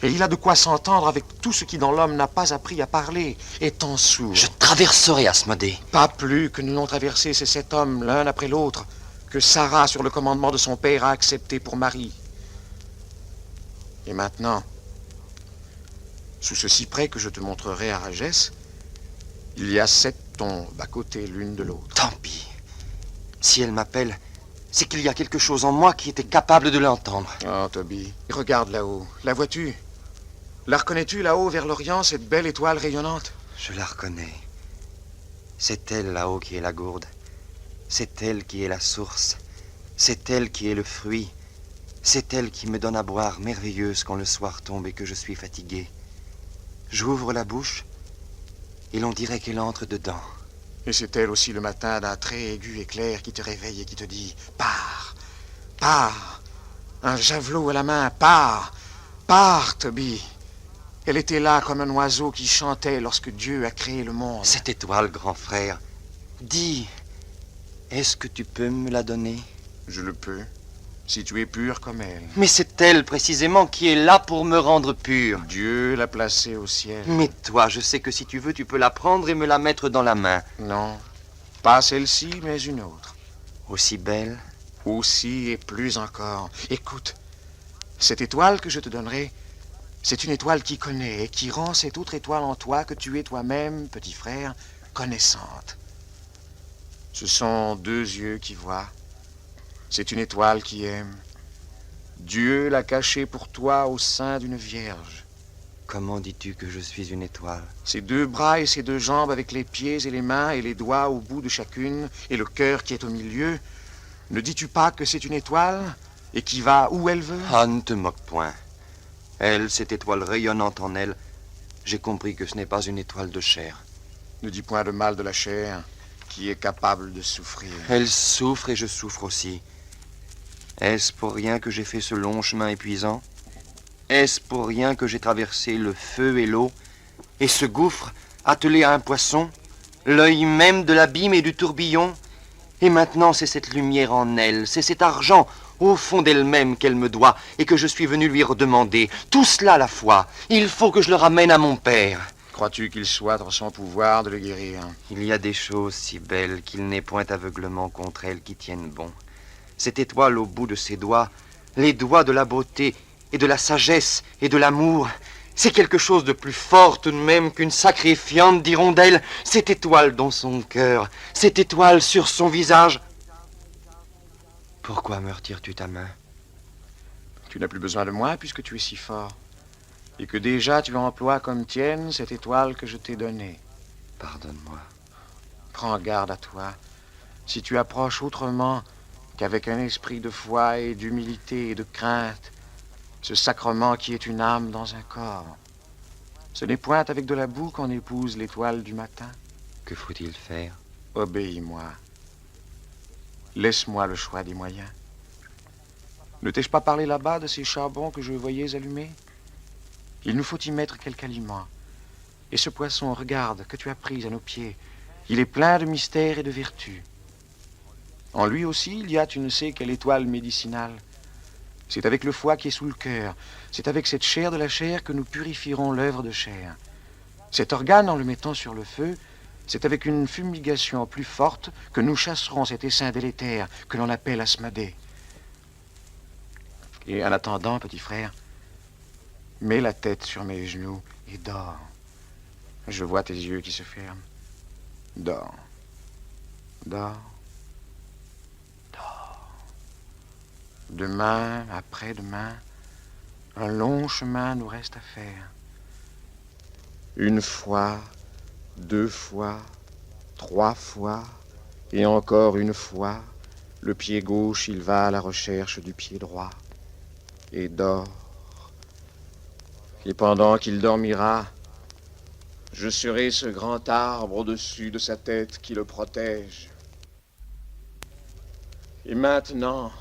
et il a de quoi s'entendre avec tout ce qui dans l'homme n'a pas appris à parler, étant sourd. Je traverserai Asmodée. Pas plus que nous l'ont traversé ces 7 hommes, l'un après l'autre, que Sarah, sur le commandement de son père, a accepté pour mari. Et maintenant, sous ce cyprès que je te montrerai à Ragès, Il y a 7 tombes à côté l'une de l'autre. Tant pis. Si elle m'appelle, c'est qu'il y a quelque chose en moi qui était capable de l'entendre. Oh, Toby, regarde là-haut. La vois-tu? La reconnais-tu là-haut vers l'Orient, cette belle étoile rayonnante? Je la reconnais. C'est elle là-haut qui est la gourde. C'est elle qui est la source. C'est elle qui est le fruit. C'est elle qui me donne à boire, merveilleuse quand le soir tombe et que je suis fatigué. J'ouvre la bouche et l'on dirait qu'elle entre dedans. Et c'est elle aussi le matin d'un trait aigu et clair qui te réveille et qui te dit « Pars, pars, un javelot à la main, pars, pars, Toby !» Elle était là comme un oiseau qui chantait lorsque Dieu a créé le monde. Cette étoile, grand frère, dis, est-ce que tu peux me la donner? Je le peux, si tu es pur comme elle. Mais c'est elle, précisément, qui est là pour me rendre pur. Dieu l'a placée au ciel. Mais toi, je sais que si tu veux, tu peux la prendre et me la mettre dans la main. Non, pas celle-ci, mais une autre. Aussi belle? Aussi et plus encore. Écoute, cette étoile que je te donnerai, c'est une étoile qui connaît et qui rend cette autre étoile en toi que tu es toi-même, petit frère, connaissante. Ce sont 2 yeux qui voient. C'est une étoile qui aime. Dieu l'a cachée pour toi au sein d'une vierge. Comment dis-tu que je suis une étoile? Ses 2 bras et ses 2 jambes avec les pieds et les mains et les doigts au bout de chacune et le cœur qui est au milieu. Ne dis-tu pas que c'est une étoile et qui va où elle veut? Ah, ne te moque point. Elle, cette étoile rayonnante en elle, j'ai compris que ce n'est pas une étoile de chair. Ne dis point de mal de la chair, qui est capable de souffrir. Elle souffre et je souffre aussi. Est-ce pour rien que j'ai fait ce long chemin épuisant? Est-ce pour rien que j'ai traversé le feu et l'eau, et ce gouffre attelé à un poisson, l'œil même de l'abîme et du tourbillon? Et maintenant, c'est cette lumière en elle, c'est cet argent au fond d'elle-même qu'elle me doit et que je suis venu lui redemander. Tout cela à la fois. Il faut que je le ramène à mon père. Crois-tu qu'il soit dans son pouvoir de le guérir? Il y a des choses si belles qu'il n'est point aveuglement contre elles qui tiennent bon. Cette étoile au bout de ses doigts, les doigts de la beauté et de la sagesse et de l'amour, c'est quelque chose de plus fort tout de même qu'une sacrée fiente d'hirondelle. Cette étoile dans son cœur, cette étoile sur son visage. Pourquoi me retires-tu ta main? Tu n'as plus besoin de moi puisque tu es si fort. Et que déjà tu emploies comme tienne cette étoile que je t'ai donnée. Pardonne-moi. Prends garde à toi. Si tu approches autrement qu'avec un esprit de foi et d'humilité et de crainte, ce sacrement qui est une âme dans un corps. Ce n'est point avec de la boue qu'on épouse l'étoile du matin. Que faut-il faire? Obéis-moi. Laisse-moi le choix des moyens. Ne t'ai-je pas parlé là-bas de ces charbons que je voyais allumés? Il nous faut y mettre quelque aliment. Et ce poisson, regarde, que tu as pris à nos pieds, il est plein de mystères et de vertus. En lui aussi, il y a tu ne sais quelle étoile médicinale. C'est avec le foie qui est sous le cœur, c'est avec cette chair de la chair que nous purifierons l'œuvre de chair. Cet organe, en le mettant sur le feu, c'est avec une fumigation plus forte que nous chasserons cet essaim délétère que l'on appelle Asmodée. Et en attendant, petit frère, mets la tête sur mes genoux et dors. Je vois tes yeux qui se ferment. Dors. Dors. Dors. Demain, après-demain, un long chemin nous reste à faire. 1 fois, 2 fois, 3 fois, et encore 1 fois, le pied gauche, il va à la recherche du pied droit, et dort. Et pendant qu'il dormira, je serai ce grand arbre au-dessus de sa tête qui le protège. Et maintenant,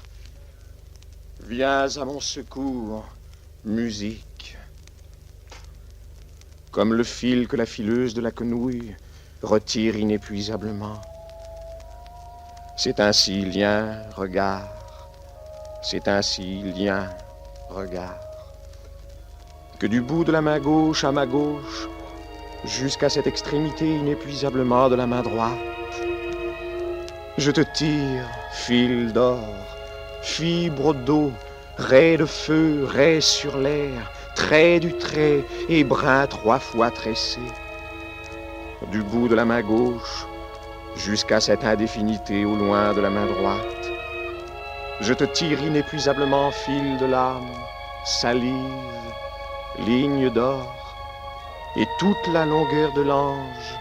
viens à mon secours, musique. Comme le fil que la fileuse de la quenouille retire inépuisablement. C'est ainsi, lien, regard. C'est ainsi, lien, regard. Que du bout de la main gauche à ma gauche, jusqu'à cette extrémité inépuisablement de la main droite, je te tire, fil d'or, fibre d'eau, rais de feu, rais sur l'air, trait du trait et brin 3 fois tressé. du bout de la main gauche jusqu'à cette indéfinité au loin de la main droite. Je te tire inépuisablement fil de l'âme, salive, ligne d'or, et toute la longueur de l'ange,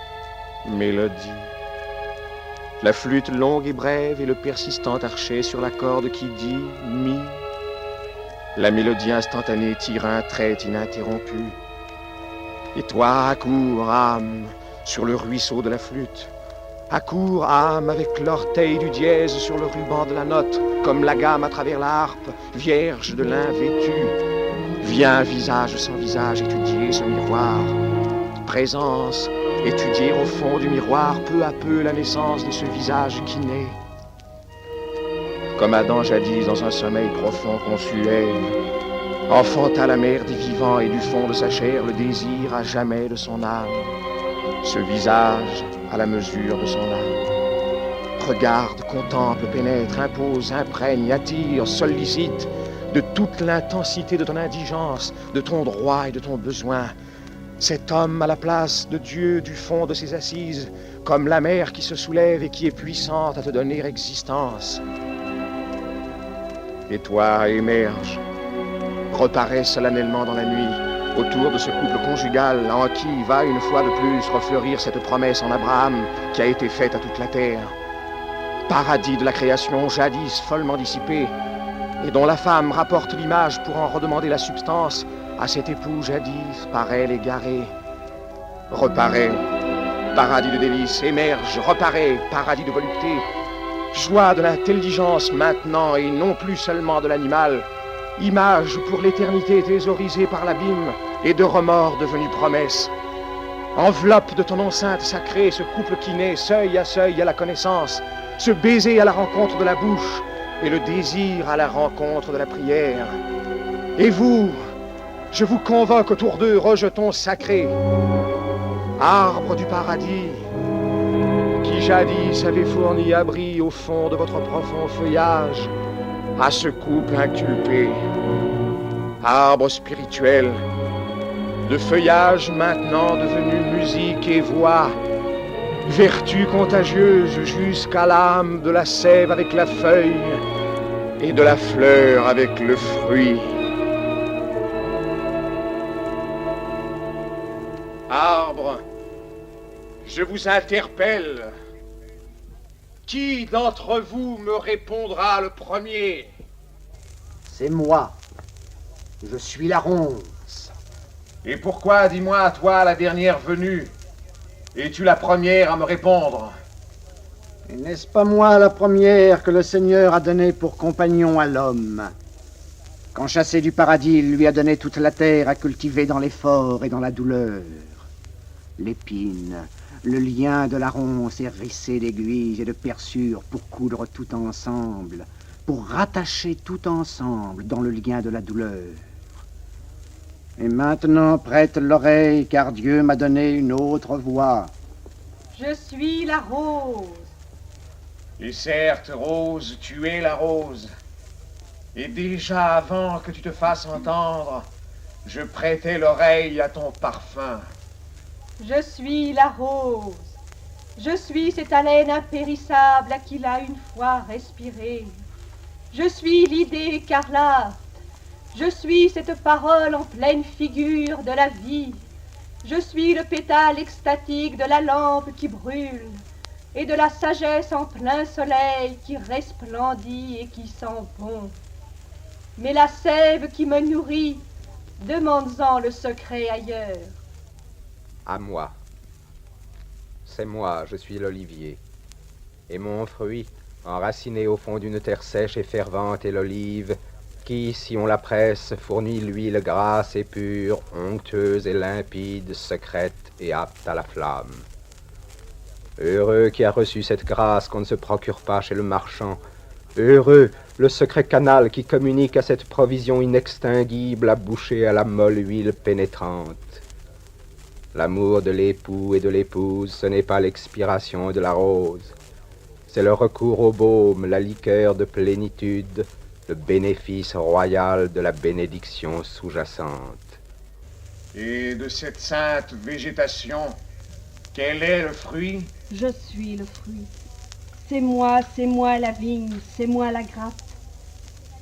mélodie. La flûte longue et brève et le persistant archet sur la corde qui dit mi. La mélodie instantanée tire un trait ininterrompu. Et toi, accours, âme, sur le ruisseau de la flûte. Accours, âme, avec l'orteil du dièse sur le ruban de la note, comme la gamme à travers la harpe, vierge de lin vêtu. Viens, visage sans visage, étudier ce miroir. Présence, étudier au fond du miroir, peu à peu, la naissance de ce visage qui naît. Comme Adam jadis, dans un sommeil profond consuel, enfanta la mère des vivants et du fond de sa chair le désir à jamais de son âme. Ce visage à la mesure de son âme. Regarde, contemple, pénètre, impose, imprègne, attire, sollicite de toute l'intensité de ton indigence, de ton droit et de ton besoin. Cet homme à la place de Dieu du fond de ses assises, comme la mer qui se soulève et qui est puissante à te donner existence. Et toi, émerge, reparais solennellement dans la nuit, autour de ce couple conjugal en qui va une fois de plus refleurir cette promesse en Abraham qui a été faite à toute la terre. Paradis de la création jadis follement dissipée, et dont la femme rapporte l'image pour en redemander la substance à cet époux jadis par elle égaré. Reparais, paradis de délices, émerge, reparais, paradis de volupté, joie de l'intelligence maintenant et non plus seulement de l'animal, image pour l'éternité thésaurisée par l'abîme et de remords devenus promesses. Enveloppe de ton enceinte sacrée ce couple qui naît seuil à la connaissance, ce baiser à la rencontre de la bouche et le désir à la rencontre de la prière. Et vous, je vous convoque autour d'eux, rejetons sacrés, arbres du paradis, qui jadis avez fourni abri au fond de votre profond feuillage à ce couple inculpé, arbre spirituel, de feuillage maintenant devenu musique et voix, vertu contagieuse jusqu'à l'âme de la sève avec la feuille et de la fleur avec le fruit. Arbre, je vous interpelle. Qui d'entre vous me répondra le premier? C'est moi. Je suis la ronce. Et pourquoi, dis-moi, toi, la dernière venue, es-tu la première à me répondre? Et n'est-ce pas moi la première que le Seigneur a donnée pour compagnon à l'homme? Quand chassé du paradis, il lui a donné toute la terre à cultiver dans l'effort et dans la douleur. L'épine, le lien de la ronce hérissé d'aiguilles et de perçures pour coudre tout ensemble, pour rattacher tout ensemble dans le lien de la douleur. Et maintenant prête l'oreille, car Dieu m'a donné une autre voix. Je suis la rose. Et certes, Rose, tu es la rose. Et déjà avant que tu te fasses entendre, je prêtais l'oreille à ton parfum. Je suis la rose. Je suis cette haleine impérissable à qui l'a une fois respiré. Je suis l'idée écarlate. Je suis cette parole en pleine figure de la vie. Je suis le pétale extatique de la lampe qui brûle et de la sagesse en plein soleil qui resplendit et qui sent bon. Mais la sève qui me nourrit, demande-en le secret ailleurs. À moi. C'est moi, je suis l'olivier. Et mon fruit, enraciné au fond d'une terre sèche et fervente, est l'olive, qui, si on la presse, fournit l'huile grasse et pure, onctueuse et limpide, secrète et apte à la flamme. Heureux qui a reçu cette grâce qu'on ne se procure pas chez le marchand. Heureux le secret canal qui communique à cette provision inextinguible à boucher à la molle huile pénétrante. L'amour de l'époux et de l'épouse, ce n'est pas l'expiration de la rose. C'est le recours au baume, la liqueur de plénitude, le bénéfice royal de la bénédiction sous-jacente. Et de cette sainte végétation, Quel est le fruit? Je suis le fruit. C'est moi la vigne, c'est moi la grappe.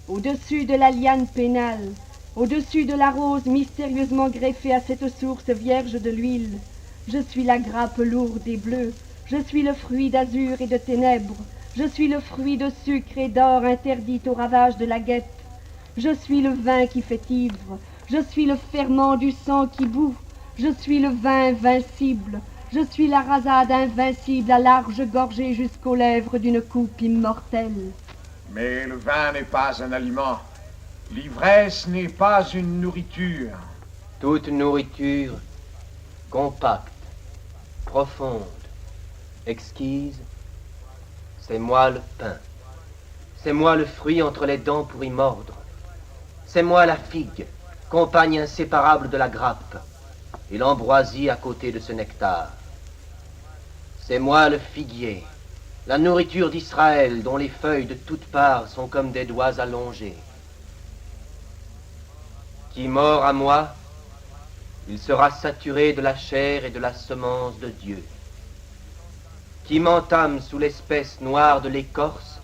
Au-dessus de la liane pénale, au-dessus de la rose mystérieusement greffée à cette source vierge de l'huile, je suis la grappe lourde et bleue, je suis le fruit d'azur et de ténèbres, je suis le fruit de sucre et d'or interdit au ravage de la guêpe, je suis le vin qui fait ivre, je suis le ferment du sang qui bout, je suis le vin invincible, je suis la rasade invincible à large gorgée jusqu'aux lèvres d'une coupe immortelle. Mais le vin n'est pas un aliment. L'ivresse n'est pas une nourriture. Toute nourriture, compacte, profonde, exquise, c'est moi le pain. C'est moi le fruit entre les dents pour y mordre. C'est moi la figue, compagne inséparable de la grappe, et l'ambroisie à côté de ce nectar. C'est moi le figuier, la nourriture d'Israël dont les feuilles de toutes parts sont comme des doigts allongés. Qui mord à moi, il sera saturé de la chair et de la semence de Dieu. Qui m'entame sous l'espèce noire de l'écorce,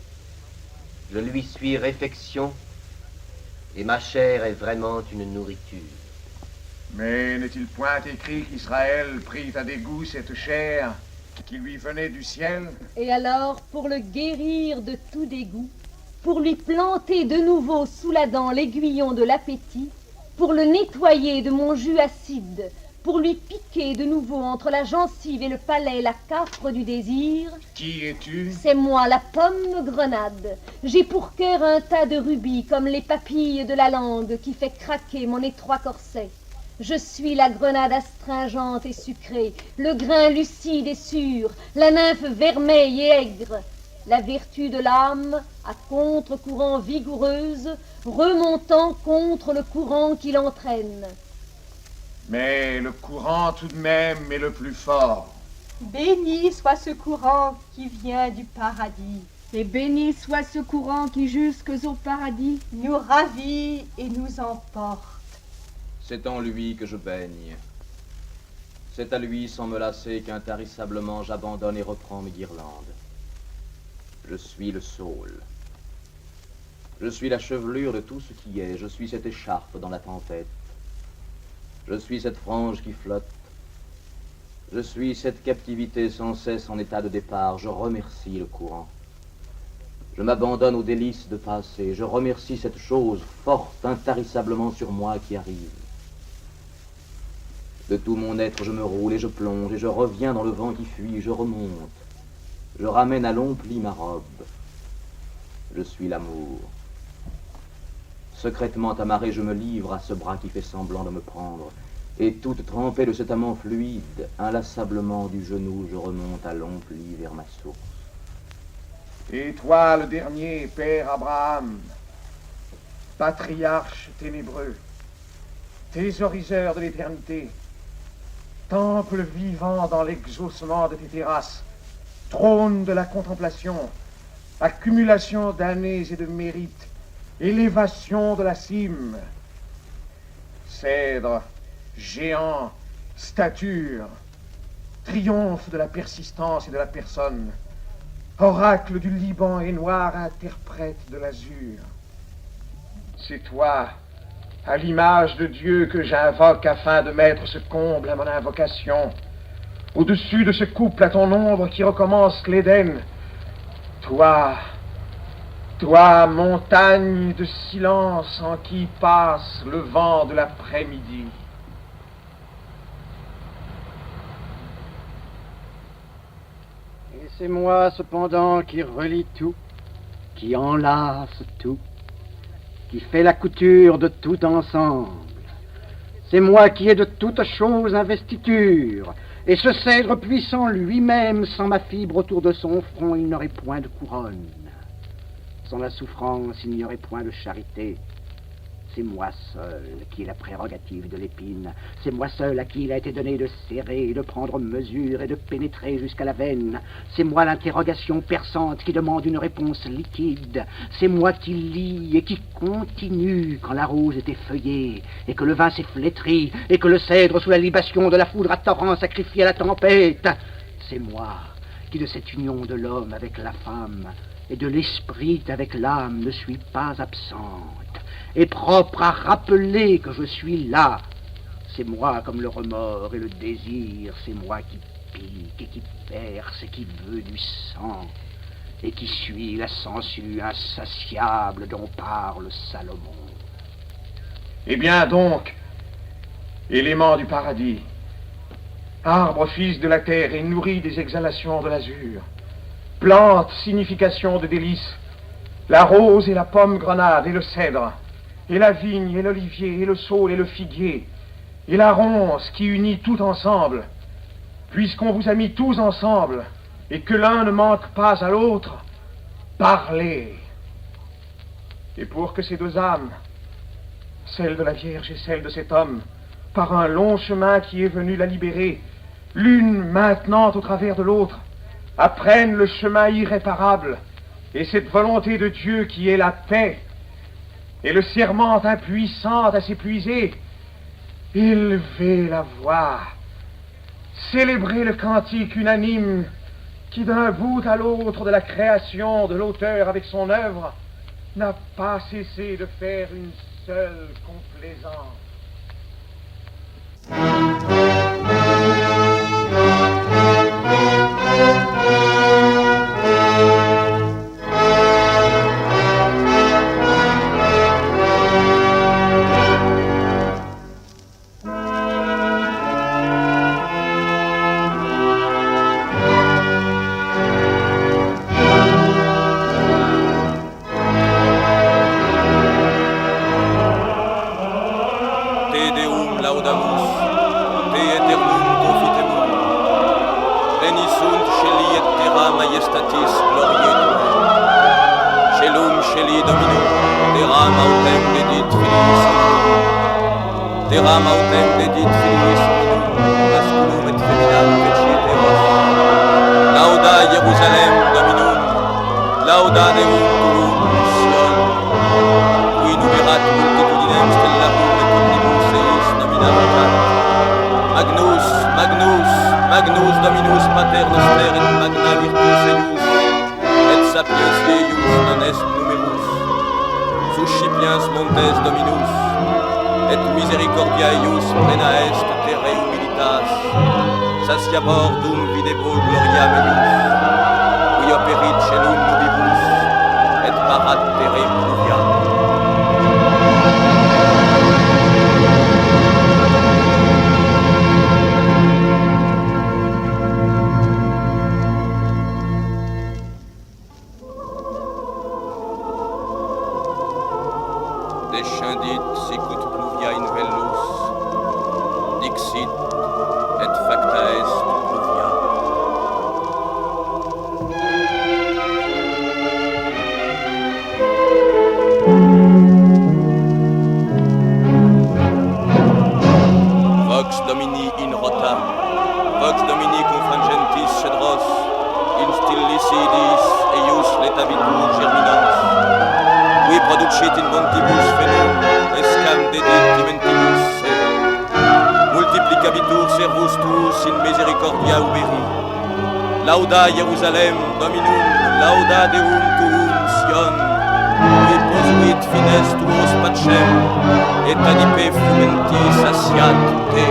je lui suis réfection, et ma chair est vraiment une nourriture. Mais n'est-il point écrit qu'Israël prit à dégoût cette chair qui lui venait du ciel? Et alors, pour le guérir de tout dégoût, pour lui planter de nouveau sous la dent l'aiguillon de l'appétit, pour le nettoyer de mon jus acide, pour lui piquer de nouveau entre la gencive et le palais la cafre du désir. Qui es-tu? C'est moi, la pomme grenade. J'ai pour cœur un tas de rubis comme les papilles de la langue qui fait craquer mon étroit corset. Je suis la grenade astringente et sucrée, le grain lucide et sûr, la nymphe vermeille et aigre, la vertu de l'âme à contre-courant vigoureuse, remontant contre le courant qui l'entraîne. Mais le courant tout de même est le plus fort. Béni soit ce courant qui vient du paradis. Et béni soit ce courant qui jusque au paradis nous ravit et nous emporte. C'est en lui que je baigne. C'est à lui sans me lasser qu'intarissablement j'abandonne et reprends mes guirlandes. Je suis le saule. Je suis la chevelure de tout ce qui est. Je suis cette écharpe dans la tempête. Je suis cette frange qui flotte. Je suis cette captivité sans cesse en état de départ. Je remercie le courant. Je m'abandonne aux délices de passer. Je remercie cette chose forte intarissablement sur moi qui arrive. De tout mon être, je me roule et je plonge, et je reviens dans le vent qui fuit, je remonte. Je ramène à long pli ma robe. Je suis l'amour. Secrètement amarré, je me livre à ce bras qui fait semblant de me prendre, et toute trempée de cet amant fluide, inlassablement du genou, je remonte à long pli vers ma source. Et toi, le dernier, Père Abraham, patriarche ténébreux, thésauriseur de l'éternité, temple vivant dans l'exaucement de tes terrasses, trône de la contemplation, accumulation d'années et de mérites, élévation de la cime, cèdre, géant, stature, triomphe de la persistance et de la personne, oracle du Liban et noir interprète de l'azur. C'est toi, à l'image de Dieu, que j'invoque afin de mettre ce comble à mon invocation. Au-dessus de ce couple à ton ombre qui recommence l'Éden, toi, montagne de silence en qui passe le vent de l'après-midi. Et c'est moi, cependant, qui relie tout, qui enlace tout, qui fait la couture de tout ensemble. C'est moi qui ai de toutes choses investiture, et ce cèdre puissant lui-même, sans ma fibre autour de son front, il n'aurait point de couronne. Sans la souffrance, il n'y aurait point de charité. C'est moi seul qui ai la prérogative de l'épine. C'est moi seul à qui il a été donné de serrer, de prendre mesure et de pénétrer jusqu'à la veine. C'est moi l'interrogation perçante qui demande une réponse liquide. C'est moi qui lis et qui continue quand la rose est effeuillée et que le vin s'est flétri et que le cèdre sous la libation de la foudre à torrent sacrifie à la tempête. C'est moi qui de cette union de l'homme avec la femme et de l'esprit avec l'âme ne suis pas absente, et propre à rappeler que je suis là. C'est moi comme le remords et le désir, c'est moi qui pique et qui perce et qui veut du sang, et qui suis la sangsue insatiable dont parle Salomon. Eh bien donc, élément du paradis, arbre fils de la terre et nourri des exhalations de l'azur, plante, signification de délices, la rose et la pomme grenade et le cèdre, et la vigne et l'olivier et le saule et le figuier, et la ronce qui unit tout ensemble, puisqu'on vous a mis tous ensemble, et que l'un ne manque pas à l'autre, parlez. Et pour que ces deux âmes, celle de la Vierge et celle de cet homme, par un long chemin qui est venu la libérer, l'une maintenant au travers de l'autre, apprennent le chemin irréparable et cette volonté de Dieu qui est la paix, et le serment impuissant à s'épuiser, élevez la voix, célébrez le cantique unanime qui d'un bout à l'autre de la création de l'auteur avec son œuvre n'a pas cessé de faire une seule complaisance. Teram autem dedit filis minum, masculum et feminam fecieteros. Lauda Jerusalem Dominum, lauda Deum tuum Sion, qui numerat multitudinem stellarum et omnibus eis nominatat. Magnus, Magnus, Magnus Dominus Pater Noster et magna virtus eius, et sapiens eius non est numerus. Suscipiens montes Dominus, et misericordia eius plena est terrae humilitas, satiabor dum videbol gloria meius, qui operit celum nubibus, et parat terrae pluvia. Descendit sicut pluvia in vellus, dixit et facta est pluvia. Vox Domini in rota, Vox Domini confrangentis cedros, in stillicidiis eius letabitur germinans. Qui producit in montibus fenum, escam dedit dimentibus se. Multiplicabitur servus tuus in misericordia uberi. Lauda Jerusalem Dominum, lauda Deum tuum Sion, qui posuit fines tuos pacem, et adipe frumenti satiat te.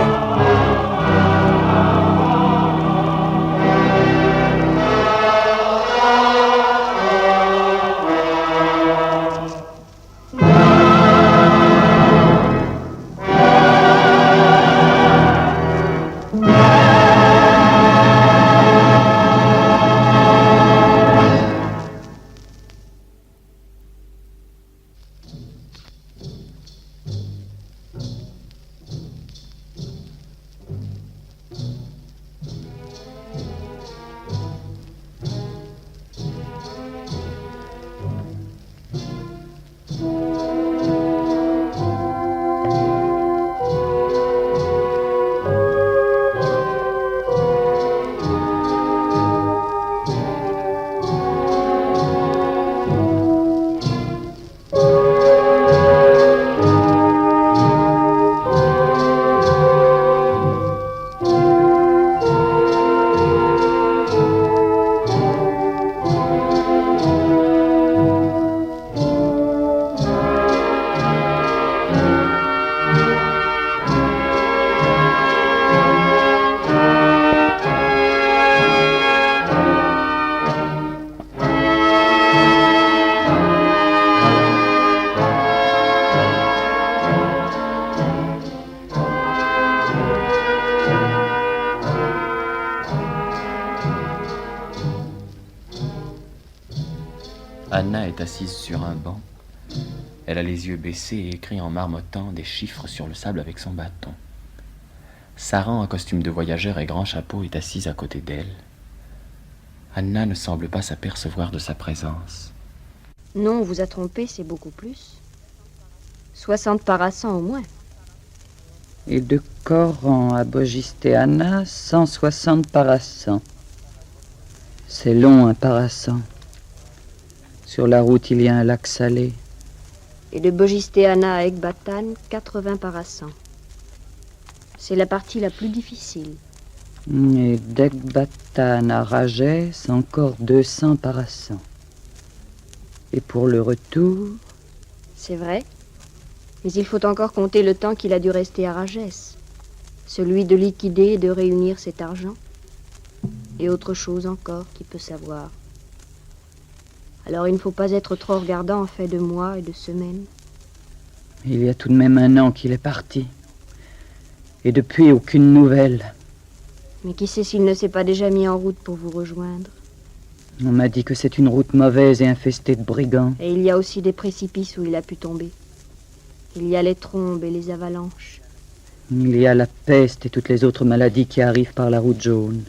Anna est assise sur un banc. Elle a les yeux baissés et écrit en marmottant des chiffres sur le sable avec son bâton. Sarah, en costume de voyageur et grand chapeau, est assise à côté d'elle. Anna ne semble pas s'apercevoir de sa présence. Non, on vous a trompé, c'est beaucoup plus. 60 parasangs au moins. Et de Coran à Bogistéana, 160 parasangs. C'est long, un parasang. Sur la route, il y a un lac salé. Et de Bogistéana à Ekbatan, 80 parasangs. C'est la partie la plus difficile. Et d'Ekbatan à Rajes, encore 200 parasangs. Et pour le retour... C'est vrai. Mais il faut encore compter le temps qu'il a dû rester à Rajes. Celui de liquider et de réunir cet argent. Et autre chose encore qui peut savoir. Alors il ne faut pas être trop regardant en fait de mois et de semaines. Il y a tout de même 1 an qu'il est parti. Et depuis, aucune nouvelle. Mais qui sait s'il ne s'est pas déjà mis en route pour vous rejoindre? On m'a dit que c'est une route mauvaise et infestée de brigands. Et il y a aussi des précipices où il a pu tomber. Il y a les trombes et les avalanches. Il y a la peste et toutes les autres maladies qui arrivent par la route jaune.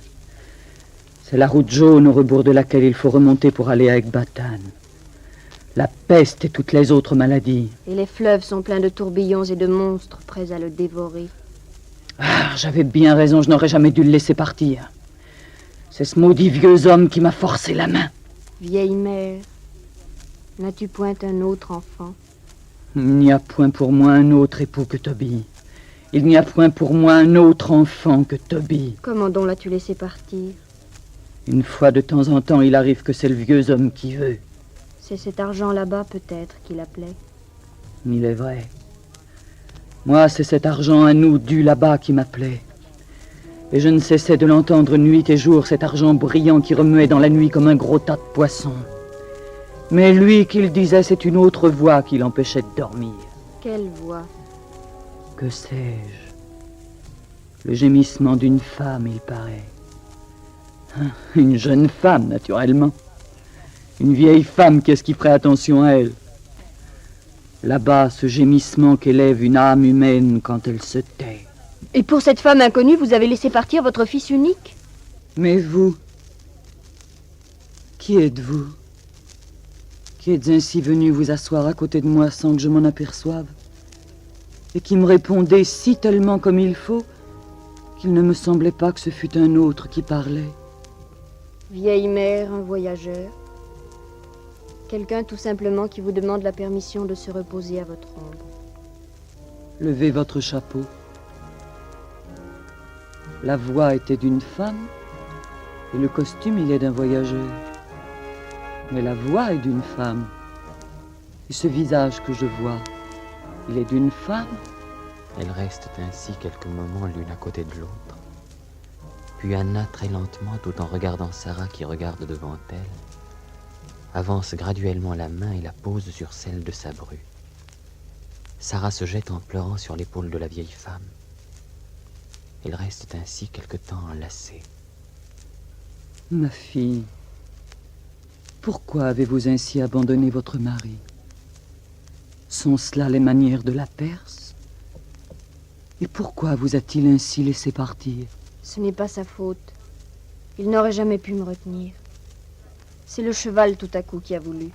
C'est la route jaune au rebours de laquelle il faut remonter pour aller à Ekbatan. La peste et toutes les autres maladies. Et les fleuves sont pleins de tourbillons et de monstres prêts à le dévorer. Ah, j'avais bien raison, je n'aurais jamais dû le laisser partir. C'est ce maudit vieux homme qui m'a forcé la main. Vieille mère, n'as-tu point un autre enfant? Il n'y a point pour moi un autre époux que Toby. Il n'y a point pour moi un autre enfant que Toby. Comment donc l'as-tu laissé partir? Une fois de temps en temps, il arrive que c'est le vieux homme qui veut. C'est cet argent là-bas, peut-être, qui l'appelait. Il est vrai. Moi, c'est cet argent à nous dû là-bas qui m'appelait. Et je ne cessais de l'entendre nuit et jour, cet argent brillant qui remuait dans la nuit comme un gros tas de poissons. Mais lui, qu'il disait, c'est une autre voix qui l'empêchait de dormir. Quelle voix? Que sais-je? Le gémissement d'une femme, il paraît. Une jeune femme, naturellement. Une vieille femme, qu'est-ce qui ferait attention à elle? Là-bas, ce gémissement qu'élève une âme humaine quand elle se tait. Et pour cette femme inconnue, vous avez laissé partir votre fils unique? Mais vous, qui êtes-vous? Qui êtes ainsi venu vous asseoir à côté de moi sans que je m'en aperçoive? Et qui me répondait si tellement comme il faut qu'il ne me semblait pas que ce fût un autre qui parlait. Vieille mère, un voyageur. Quelqu'un tout simplement qui vous demande la permission de se reposer à votre ombre. Levez votre chapeau. La voix était d'une femme et le costume, il est d'un voyageur. Mais la voix est d'une femme. Et ce visage que je vois, il est d'une femme. Elles restent ainsi quelques moments l'une à côté de l'autre. Puis Anna, très lentement, tout en regardant Sarah qui regarde devant elle, avance graduellement la main et la pose sur celle de sa bru. Sarah se jette en pleurant sur l'épaule de la vieille femme. Ils restent ainsi quelque temps enlacés. Ma fille, pourquoi avez-vous ainsi abandonné votre mari? Sont cela les manières de la Perse? Et pourquoi vous a-t-il ainsi laissé partir? Ce n'est pas sa faute. Il n'aurait jamais pu me retenir. C'est le cheval tout à coup qui a voulu.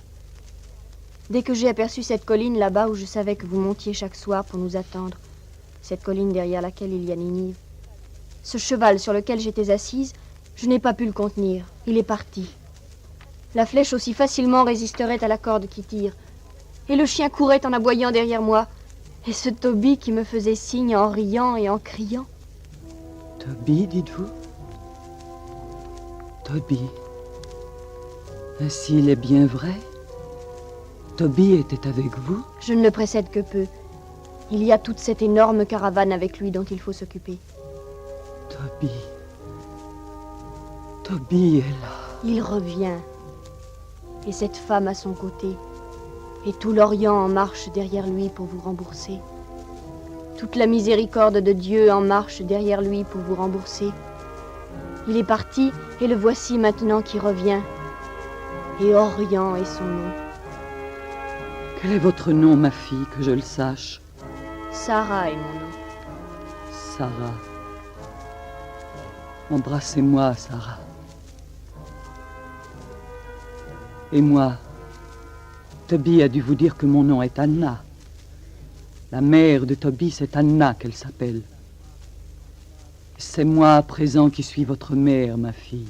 Dès que j'ai aperçu cette colline là-bas où je savais que vous montiez chaque soir pour nous attendre, cette colline derrière laquelle il y a Ninive, ce cheval sur lequel j'étais assise, je n'ai pas pu le contenir. Il est parti. La flèche aussi facilement résisterait à la corde qui tire. Et le chien courait en aboyant derrière moi. Et ce Toby qui me faisait signe en riant et en criant. Toby, dites-vous? Toby. Ainsi, il est bien vrai? Toby était avec vous? Je ne le précède que peu. Il y a toute cette énorme caravane avec lui dont il faut s'occuper. Toby. Toby est là. Il revient. Et cette femme à son côté. Et tout l'Orient en marche derrière lui pour vous rembourser. Toute la miséricorde de Dieu en marche derrière lui pour vous rembourser. Il est parti et le voici maintenant qui revient. Et Orient est son nom. Quel est votre nom, ma fille, que je le sache? Sarah est mon nom. Sarah. Embrassez-moi, Sarah. Et moi, Toby a dû vous dire que mon nom est Anna. La mère de Toby, c'est Anna qu'elle s'appelle. C'est moi à présent qui suis votre mère, ma fille,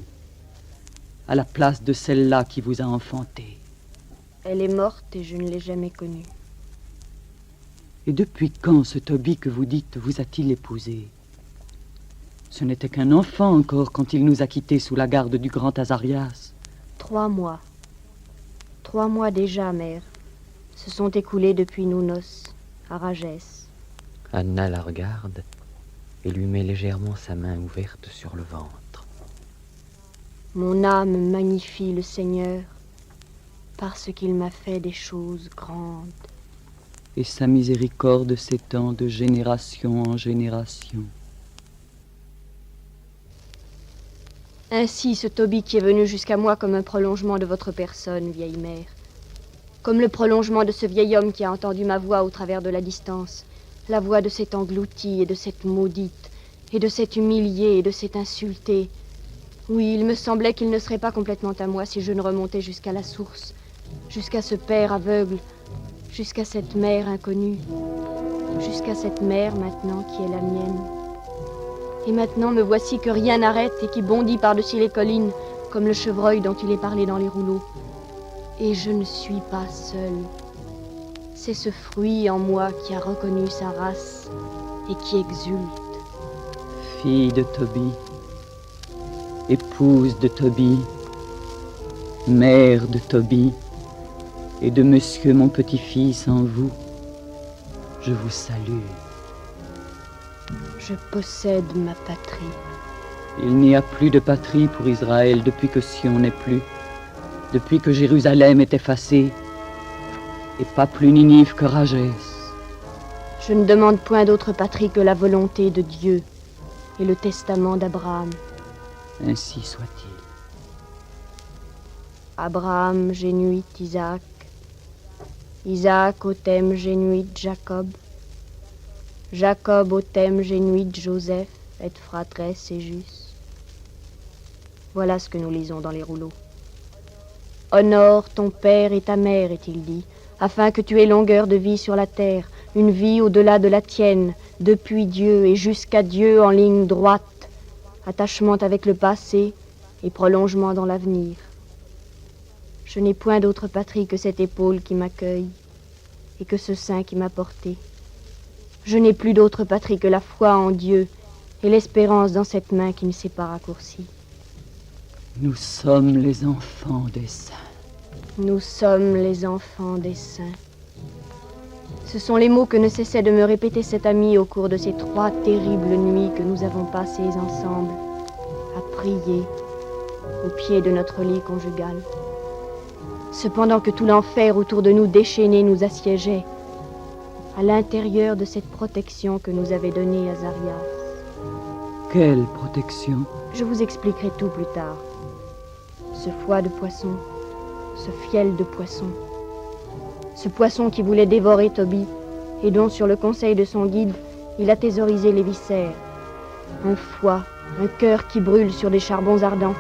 à la place de celle-là qui vous a enfanté. Elle est morte et je ne l'ai jamais connue. Et depuis quand ce Toby que vous dites vous a-t-il épousé? Ce n'était qu'un enfant encore quand il nous a quittés sous la garde du grand Azarias. 3 mois. 3 mois déjà, mère, se sont écoulés depuis nos noces, à Ragès. Anna la regarde et lui met légèrement sa main ouverte sur le ventre. Mon âme magnifie le Seigneur, parce qu'il m'a fait des choses grandes. Et sa miséricorde s'étend de génération en génération. Ainsi ce Toby qui est venu jusqu'à moi comme un prolongement de votre personne, vieille mère. Comme le prolongement de ce vieil homme qui a entendu ma voix au travers de la distance, la voix de cette engloutie et de cette maudite, et de cette humiliée et de cette insultée. Oui, il me semblait qu'il ne serait pas complètement à moi si je ne remontais jusqu'à la source, jusqu'à ce père aveugle, jusqu'à cette mère inconnue, jusqu'à cette mère maintenant qui est la mienne. Et maintenant me voici que rien n'arrête et qui bondit par-dessus les collines, comme le chevreuil dont il est parlé dans les rouleaux. Et je ne suis pas seule. C'est ce fruit en moi qui a reconnu sa race et qui exulte. Fille de Toby, épouse de Toby, mère de Toby et de monsieur mon petit-fils en vous, je vous salue. Je possède ma patrie. Il n'y a plus de patrie pour Israël depuis que Sion n'est plus, depuis que Jérusalem est effacée, et pas plus Ninive que Ragès. Je ne demande point d'autre patrie que la volonté de Dieu et le testament d'Abraham. Ainsi soit-il. Abraham génuit Isaac, Isaac Othem génuit Jacob, Jacob Othem génuit Joseph et fratres et jus. Voilà ce que nous lisons dans les rouleaux. Honore ton père et ta mère, est-il dit, afin que tu aies longueur de vie sur la terre, une vie au-delà de la tienne, depuis Dieu et jusqu'à Dieu en ligne droite, attachement avec le passé et prolongement dans l'avenir. Je n'ai point d'autre patrie que cette épaule qui m'accueille et que ce sein qui m'a porté. Je n'ai plus d'autre patrie que la foi en Dieu et l'espérance dans cette main qui ne s'est pas raccourcie. Nous sommes les enfants des saints. Nous sommes les enfants des saints. Ce sont les mots que ne cessait de me répéter cet ami au cours de ces 3 terribles nuits que nous avons passées ensemble, à prier au pied de notre lit conjugal. Cependant que tout l'enfer autour de nous déchaîné nous assiégeait, à l'intérieur de cette protection que nous avait donnée Azarias. Quelle protection? Je vous expliquerai tout plus tard. Ce foie de poisson, ce fiel de poisson, ce poisson qui voulait dévorer Toby et dont, sur le conseil de son guide, il a thésaurisé les viscères. Un foie, un cœur qui brûle sur des charbons ardents,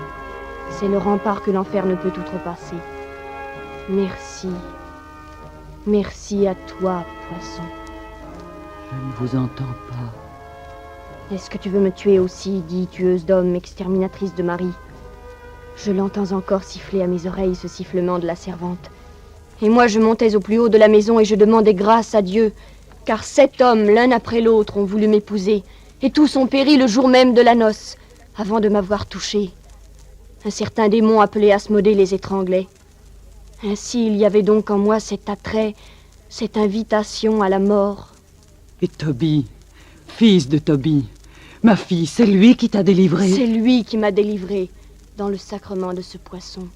c'est le rempart que l'enfer ne peut outrepasser. Merci. Merci à toi, poisson. Je ne vous entends pas. Est-ce que tu veux me tuer aussi, dit tueuse d'hommes, exterminatrice de Marie? Je l'entends encore siffler à mes oreilles, ce sifflement de la servante. Et moi, je montais au plus haut de la maison et je demandais grâce à Dieu, car 7 hommes, l'un après l'autre, ont voulu m'épouser, et tous ont péri le jour même de la noce, avant de m'avoir touché. Un certain démon appelé Asmodée les étranglait. Ainsi, il y avait donc en moi cet attrait, cette invitation à la mort. Et Toby, fils de Toby, ma fille, c'est lui qui t'a délivré. C'est lui qui m'a délivré dans le sacrement de ce poisson.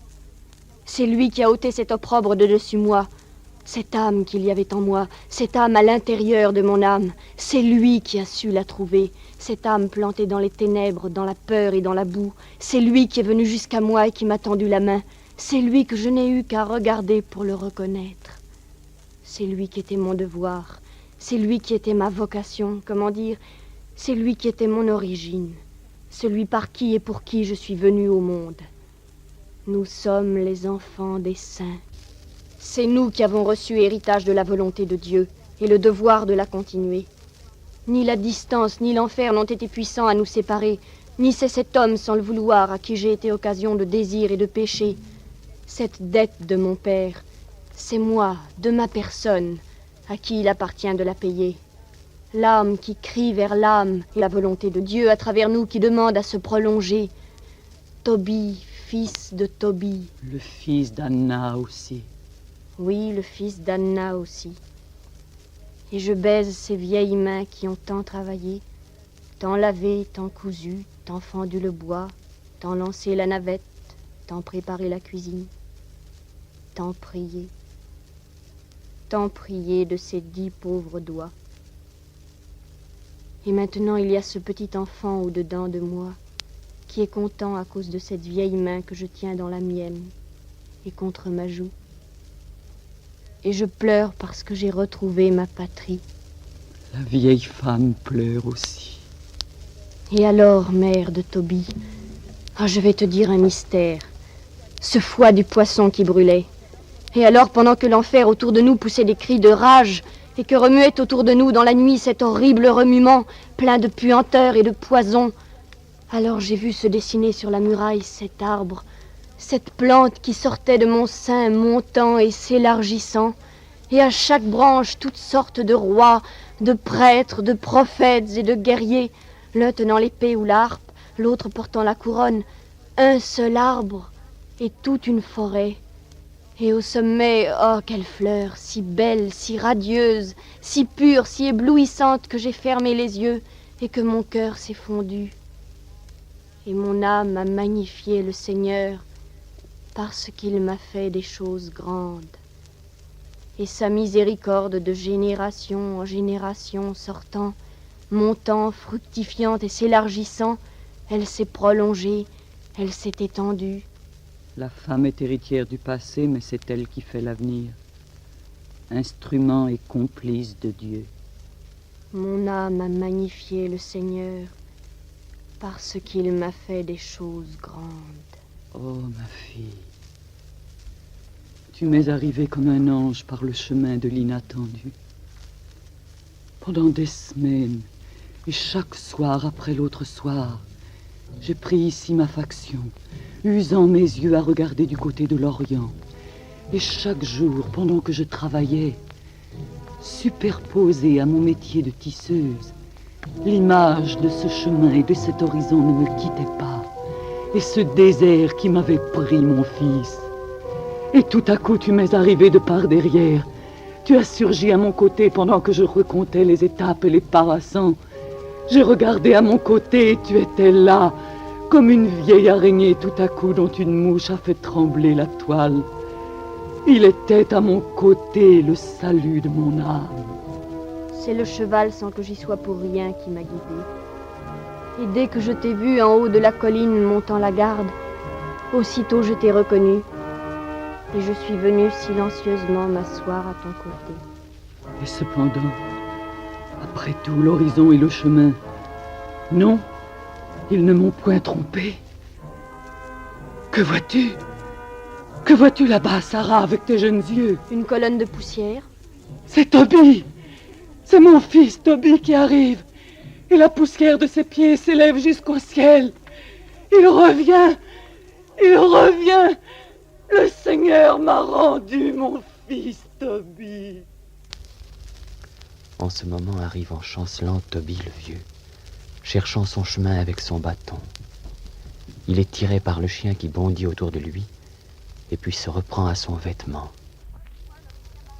C'est lui qui a ôté cet opprobre de dessus moi, cette âme qu'il y avait en moi, cette âme à l'intérieur de mon âme. C'est lui qui a su la trouver, cette âme plantée dans les ténèbres, dans la peur et dans la boue. C'est lui qui est venu jusqu'à moi et qui m'a tendu la main. C'est lui que je n'ai eu qu'à regarder pour le reconnaître. C'est lui qui était mon devoir. C'est lui qui était ma vocation, comment dire. C'est lui qui était mon origine. Celui par qui et pour qui je suis venue au monde. Nous sommes les enfants des saints. C'est nous qui avons reçu héritage de la volonté de Dieu et le devoir de la continuer. Ni la distance ni l'enfer n'ont été puissants à nous séparer, ni c'est cet homme sans le vouloir à qui j'ai été occasion de désir et de péché. Cette dette de mon père, c'est moi, de ma personne, à qui il appartient de la payer. L'âme qui crie vers l'âme et la volonté de Dieu à travers nous qui demande à se prolonger. Tobie, fils de Tobie. Le fils d'Anna aussi. Oui, le fils d'Anna aussi. Et je baise ces vieilles mains qui ont tant travaillé, tant lavé, tant cousu, tant fendu le bois, tant lancé la navette, tant préparé la cuisine, tant prié de ces 10 pauvres doigts. Et maintenant il y a ce petit enfant au-dedans de moi qui est content à cause de cette vieille main que je tiens dans la mienne et contre ma joue. Et je pleure parce que j'ai retrouvé ma patrie. La vieille femme pleure aussi. Et alors, mère de Tobie, je vais te dire un mystère. Ce foie du poisson qui brûlait. Et alors, pendant que l'enfer autour de nous poussait des cris de rage et que remuait autour de nous dans la nuit cet horrible remuement plein de puanteur et de poison, alors j'ai vu se dessiner sur la muraille cet arbre, cette plante qui sortait de mon sein montant et s'élargissant, et à chaque branche toutes sortes de rois, de prêtres, de prophètes et de guerriers, l'un tenant l'épée ou l'harpe, l'autre portant la couronne, un seul arbre et toute une forêt. Et au sommet, oh, quelle fleur, si belle, si radieuse, si pure, si éblouissante que j'ai fermé les yeux et que mon cœur s'est fondu. Et mon âme a magnifié le Seigneur parce qu'il m'a fait des choses grandes. Et sa miséricorde de génération en génération sortant, montant, fructifiant et s'élargissant, elle s'est prolongée, elle s'est étendue. La femme est héritière du passé, mais c'est elle qui fait l'avenir. Instrument et complice de Dieu. Mon âme a magnifié le Seigneur parce qu'il m'a fait des choses grandes. Oh, ma fille, tu m'es arrivée comme un ange par le chemin de l'inattendu. Pendant des semaines, et chaque soir après l'autre soir, j'ai pris ici ma faction, usant mes yeux à regarder du côté de l'Orient. Et chaque jour, pendant que je travaillais, superposée à mon métier de tisseuse, l'image de ce chemin et de cet horizon ne me quittait pas. Et ce désert qui m'avait pris, mon fils. Et tout à coup, tu m'es arrivé de par derrière. Tu as surgi à mon côté pendant que je recomptais les étapes et les pas passants. J'ai regardé à mon côté et tu étais là, comme une vieille araignée tout à coup dont une mouche a fait trembler la toile. Il était à mon côté, le salut de mon âme. C'est le cheval sans que j'y sois pour rien qui m'a guidée. Et dès que je t'ai vu en haut de la colline montant la garde, aussitôt je t'ai reconnu. Et je suis venue silencieusement m'asseoir à ton côté. Et cependant, après tout, l'horizon et le chemin, non, ils ne m'ont point trompé. Que vois-tu? Que vois-tu là-bas, Sarah, avec tes jeunes yeux? Une colonne de poussière. C'est Tobie! C'est mon fils Tobie qui arrive. Et la poussière de ses pieds s'élève jusqu'au ciel. Il revient! Il revient! Le Seigneur m'a rendu mon fils Tobie. En ce moment arrive en chancelant Tobie le vieux, cherchant son chemin avec son bâton. Il est tiré par le chien qui bondit autour de lui, et puis se reprend à son vêtement.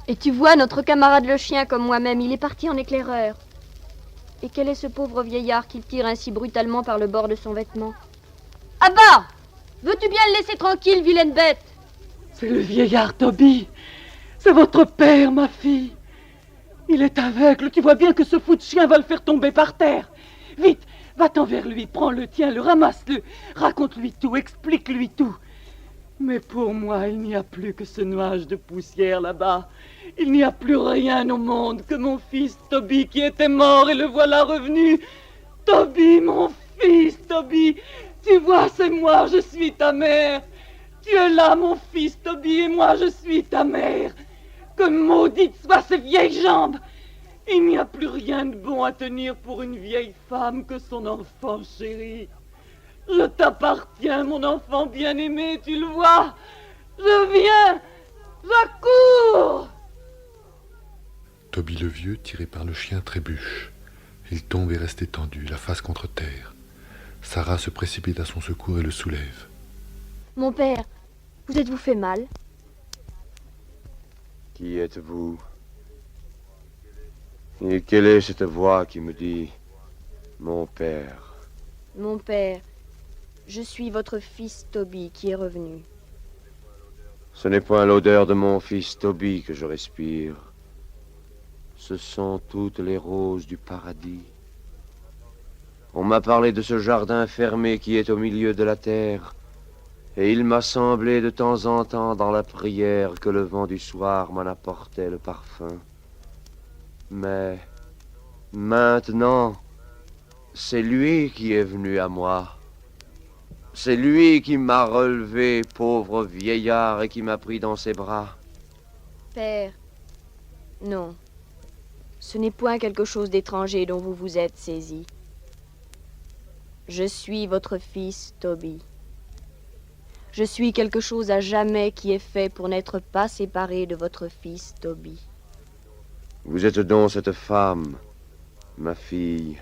Et tu vois notre camarade le chien comme moi-même, il est parti en éclaireur. Et quel est ce pauvre vieillard qu'il tire ainsi brutalement par le bord de son vêtement? À bas! Veux-tu bien le laisser tranquille, vilaine bête? C'est le vieillard Tobie. C'est votre père, ma fille. Il est aveugle. Tu vois bien que ce fou de chien va le faire tomber par terre. Vite, va-t'en vers lui, prends-le, tiens-le, ramasse-le. Raconte-lui tout, explique-lui tout. Mais pour moi, il n'y a plus que ce nuage de poussière là-bas. Il n'y a plus rien au monde que mon fils Toby qui était mort et le voilà revenu. Toby, mon fils, Toby, tu vois, c'est moi, je suis ta mère. Tu es là, mon fils Toby, et moi, je suis ta mère. Que maudites soient ces vieilles jambes. Il n'y a plus rien de bon à tenir pour une vieille femme que son enfant chéri. Je t'appartiens, mon enfant bien-aimé, tu le vois. Je viens, j'accours. Toby le vieux, tiré par le chien, trébuche. Il tombe et reste étendu, la face contre terre. Sarah se précipite à son secours et le soulève. Mon père, vous êtes-vous fait mal? Qui êtes-vous? Et quelle est cette voix qui me dit « Mon père » ? Mon père, je suis votre fils Toby qui est revenu. Ce n'est point l'odeur de mon fils Toby que je respire. Ce sont toutes les roses du paradis. On m'a parlé de ce jardin fermé qui est au milieu de la terre, et il m'a semblé de temps en temps dans la prière que le vent du soir m'en apportait le parfum. Mais maintenant, c'est lui qui est venu à moi. C'est lui qui m'a relevé, pauvre vieillard, et qui m'a pris dans ses bras. Père, non. Ce n'est point quelque chose d'étranger dont vous vous êtes saisi. Je suis votre fils Toby. Je suis quelque chose à jamais qui est fait pour n'être pas séparé de votre fils Toby. Vous êtes donc cette femme, ma fille,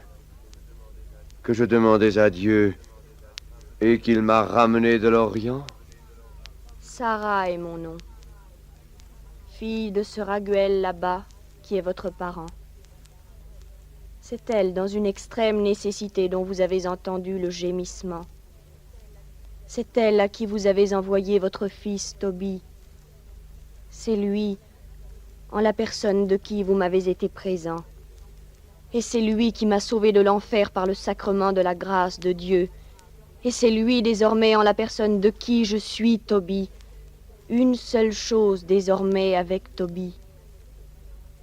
que je demandais à Dieu et qu'il m'a ramenée de l'Orient? Sarah est mon nom. Fille de ce Raguel là-bas, qui est votre parent. C'est elle, dans une extrême nécessité, dont vous avez entendu le gémissement. C'est elle à qui vous avez envoyé votre fils Toby. C'est lui, en la personne de qui vous m'avez été présent. Et c'est lui qui m'a sauvé de l'enfer par le sacrement de la grâce de Dieu. Et c'est lui désormais en la personne de qui je suis Toby. Une seule chose désormais avec Toby.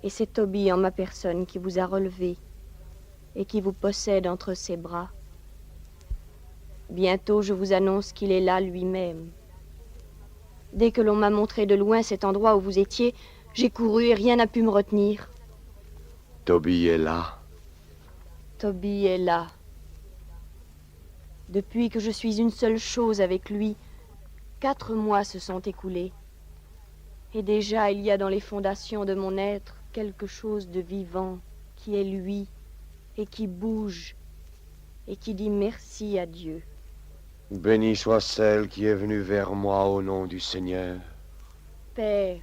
Et c'est Toby en ma personne qui vous a relevé et qui vous possède entre ses bras. Bientôt je vous annonce qu'il est là lui-même. Dès que l'on m'a montré de loin cet endroit où vous étiez, j'ai couru et rien n'a pu me retenir. Toby est là. Toby est là. Depuis que je suis une seule chose avec lui, 4 mois se sont écoulés. Et déjà il y a dans les fondations de mon être quelque chose de vivant qui est lui et qui bouge et qui dit merci à Dieu. Bénie soit celle qui est venue vers moi au nom du Seigneur. Père,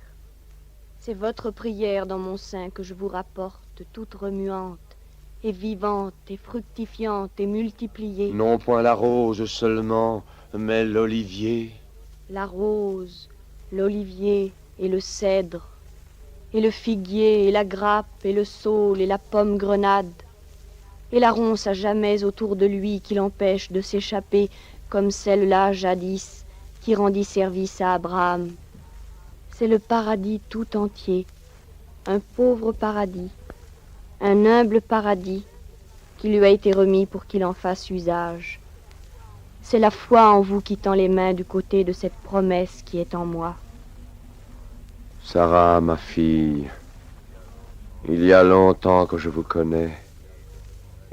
c'est votre prière dans mon sein que je vous rapporte, toute remuante et vivante et fructifiante et multipliée. Non point la rose seulement, mais l'olivier. La rose, l'olivier et le cèdre, et le figuier et la grappe et le saule et la pomme grenade, et la ronce à jamais autour de lui qui l'empêche de s'échapper comme celle-là jadis qui rendit service à Abraham. C'est le paradis tout entier, un pauvre paradis, un humble paradis qui lui a été remis pour qu'il en fasse usage. C'est la foi en vous qui tend les mains du côté de cette promesse qui est en moi. Sarah, ma fille, il y a longtemps que je vous connais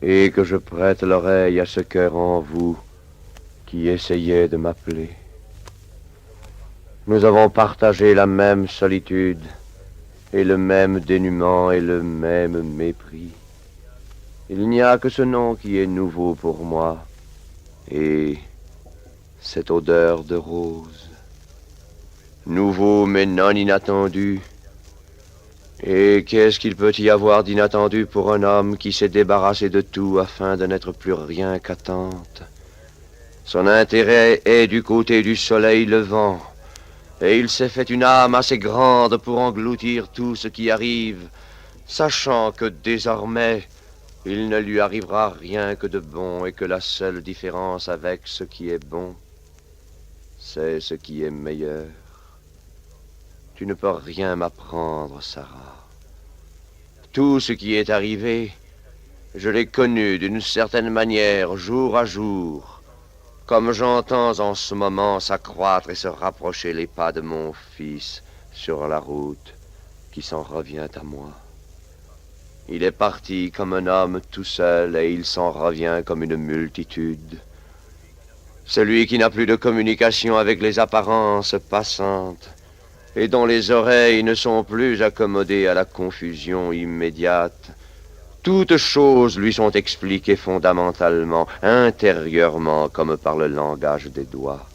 et que je prête l'oreille à ce cœur en vous qui essayait de m'appeler. Nous avons partagé la même solitude et le même dénuement et le même mépris. Il n'y a que ce nom qui est nouveau pour moi et cette odeur de rose. Nouveau mais non inattendu. Et qu'est-ce qu'il peut y avoir d'inattendu pour un homme qui s'est débarrassé de tout afin de n'être plus rien qu'attente? Son intérêt est du côté du soleil levant, et il s'est fait une âme assez grande pour engloutir tout ce qui arrive, sachant que désormais, il ne lui arrivera rien que de bon et que la seule différence avec ce qui est bon, c'est ce qui est meilleur. Tu ne peux rien m'apprendre, Sarah. Tout ce qui est arrivé, je l'ai connu d'une certaine manière, jour à jour, comme j'entends en ce moment s'accroître et se rapprocher les pas de mon fils sur la route qui s'en revient à moi. Il est parti comme un homme tout seul et il s'en revient comme une multitude. Celui qui n'a plus de communication avec les apparences passantes et dont les oreilles ne sont plus accommodées à la confusion immédiate. Toutes choses lui sont expliquées fondamentalement, intérieurement, comme par le langage des doigts.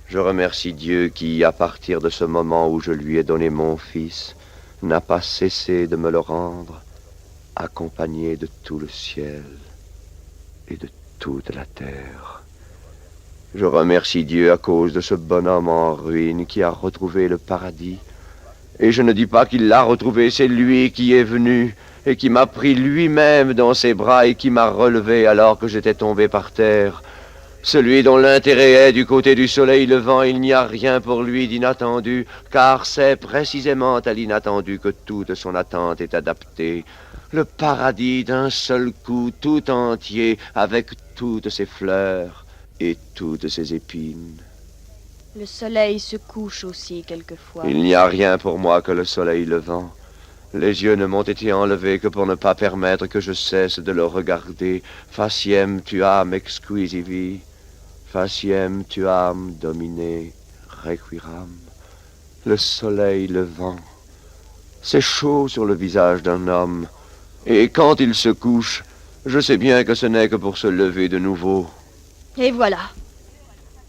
Je remercie Dieu qui, à partir de ce moment où je lui ai donné mon fils, n'a pas cessé de me le rendre, accompagné de tout le ciel et de toute la terre. Je remercie Dieu à cause de ce bonhomme en ruine qui a retrouvé le paradis. Et je ne dis pas qu'il l'a retrouvé, c'est lui qui est venu et qui m'a pris lui-même dans ses bras et qui m'a relevé alors que j'étais tombé par terre. Celui dont l'intérêt est du côté du soleil levant, il n'y a rien pour lui d'inattendu, car c'est précisément à l'inattendu que toute son attente est adaptée. Le paradis d'un seul coup, tout entier, avec toutes ses fleurs et toutes ses épines. Le soleil se couche aussi quelquefois. Il n'y a rien pour moi que le soleil levant. Les yeux ne m'ont été enlevés que pour ne pas permettre que je cesse de le regarder. Faciem tuam exquisivi, faciem tuam domine requiram. Le soleil levant. C'est chaud sur le visage d'un homme. Et quand il se couche, je sais bien que ce n'est que pour se lever de nouveau. Et voilà.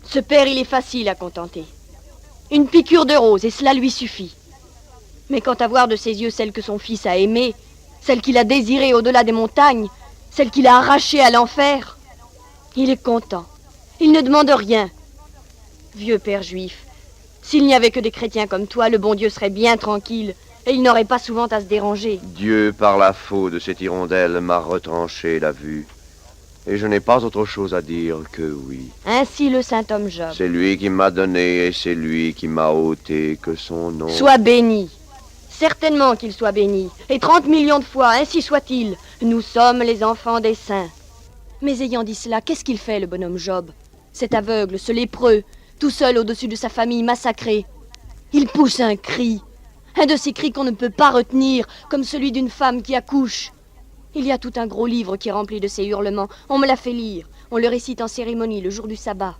Ce père, il est facile à contenter. Une piqûre de rose, et cela lui suffit. Mais quant à voir de ses yeux celle que son fils a aimée, celle qu'il a désirée au-delà des montagnes, celle qu'il a arrachée à l'enfer, il est content. Il ne demande rien. Vieux père juif, s'il n'y avait que des chrétiens comme toi, le bon Dieu serait bien tranquille, et il n'aurait pas souvent à se déranger. Dieu, par la faute de cette hirondelle, m'a retranché la vue. Et je n'ai pas autre chose à dire que oui. Ainsi le saint homme Job. C'est lui qui m'a donné et c'est lui qui m'a ôté, que son nom... Sois béni. Certainement qu'il soit béni. Et 30 millions de fois, ainsi soit-il. Nous sommes les enfants des saints. Mais ayant dit cela, qu'est-ce qu'il fait, le bonhomme Job? Cet aveugle, ce lépreux, tout seul au-dessus de sa famille massacrée. Il pousse un cri. Un de ces cris qu'on ne peut pas retenir, comme celui d'une femme qui accouche. Il y a tout un gros livre qui est rempli de ces hurlements. On me l'a fait lire. On le récite en cérémonie le jour du sabbat.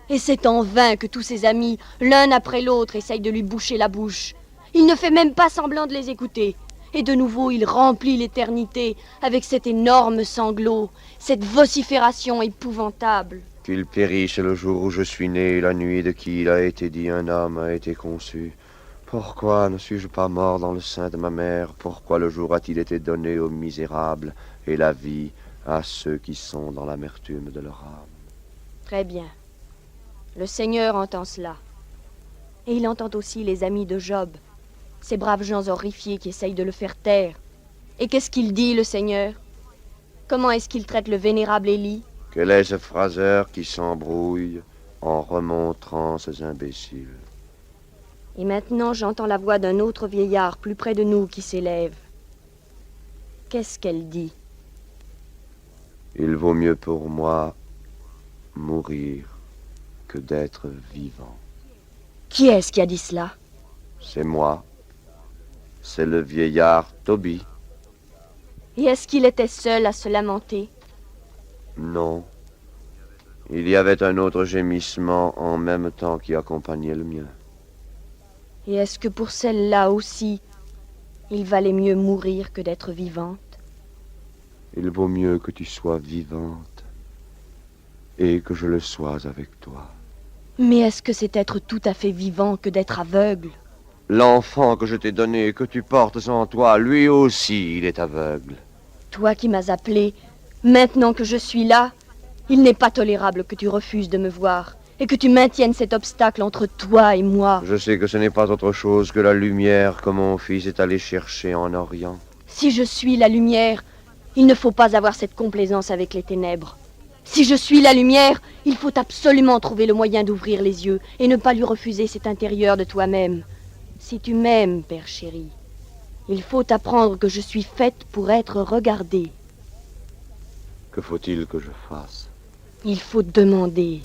Et c'est en vain que tous ses amis, l'un après l'autre, essayent de lui boucher la bouche. Il ne fait même pas semblant de les écouter. Et de nouveau, il remplit l'éternité avec cet énorme sanglot, cette vocifération épouvantable. Qu'il périsse le jour où je suis né, la nuit de qui il a été dit un homme a été conçu. Pourquoi ne suis-je pas mort dans le sein de ma mère? Pourquoi le jour a-t-il été donné aux misérables et la vie à ceux qui sont dans l'amertume de leur âme? Très bien. Le Seigneur entend cela. Et il entend aussi les amis de Job, ces braves gens horrifiés qui essayent de le faire taire. Et qu'est-ce qu'il dit, le Seigneur? Comment est-ce qu'il traite le vénérable Élie? Quel est ce phraseur qui s'embrouille en remontrant ces imbéciles? Et maintenant, j'entends la voix d'un autre vieillard plus près de nous qui s'élève. Qu'est-ce qu'elle dit? Il vaut mieux pour moi mourir que d'être vivant. Qui est-ce qui a dit cela? C'est moi. C'est le vieillard Tobie. Et est-ce qu'il était seul à se lamenter? Non. Il y avait un autre gémissement en même temps qui accompagnait le mien. Et est-ce que pour celle-là aussi, il valait mieux mourir que d'être vivante? Il vaut mieux que tu sois vivante et que je le sois avec toi. Mais est-ce que c'est être tout à fait vivant que d'être aveugle? L'enfant que je t'ai donné, que tu portes en toi, lui aussi, il est aveugle. Toi qui m'as appelé, maintenant que je suis là, il n'est pas tolérable que tu refuses de me voir et que tu maintiennes cet obstacle entre toi et moi. Je sais que ce n'est pas autre chose que la lumière que mon fils est allé chercher en Orient. Si je suis la lumière, il ne faut pas avoir cette complaisance avec les ténèbres. Si je suis la lumière, Il faut absolument trouver le moyen d'ouvrir les yeux et ne pas lui refuser cet intérieur de toi-même. Si tu m'aimes, père chéri, il faut apprendre que je suis faite pour être regardée. Que faut-il que je fasse? Il faut demander.